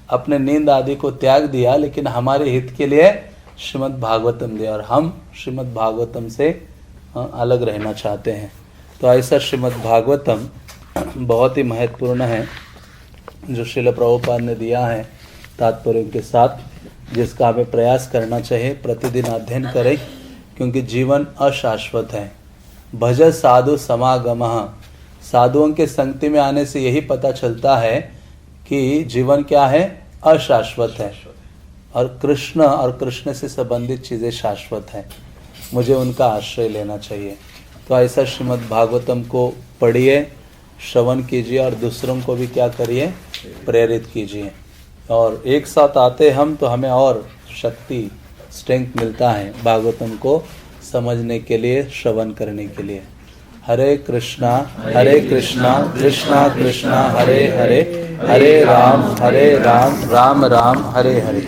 A: अपने नींद आदि को त्याग दिया, लेकिन हमारे हित के लिए श्रीमद् भागवतम दिया, और हम श्रीमद् भागवतम से अलग रहना चाहते हैं। तो ऐसा श्रीमद् भागवतम बहुत ही महत्वपूर्ण है, जो श्रील प्रभुपाद ने दिया है तात्पर्य के साथ, जिसका हमें प्रयास करना चाहिए, प्रतिदिन अध्ययन करें, क्योंकि जीवन अशाश्वत है। भज साधु समागमः, साधुओं के संगति में आने से यही पता चलता है कि जीवन क्या है, अशाश्वत है, और कृष्ण से संबंधित चीज़ें शाश्वत है। मुझे उनका आश्रय लेना चाहिए। तो ऐसा श्रीमद् भागवतम को पढ़िए, श्रवण कीजिए, और दूसरों को भी क्या करिए, प्रेरित कीजिए। और एक साथ आते हम तो हमें और शक्ति, स्ट्रेंथ मिलता है भागवतम को समझने के लिए, श्रवण करने के लिए। हरे कृष्णा कृष्णा कृष्णा हरे हरे, हरे राम राम राम हरे हरे।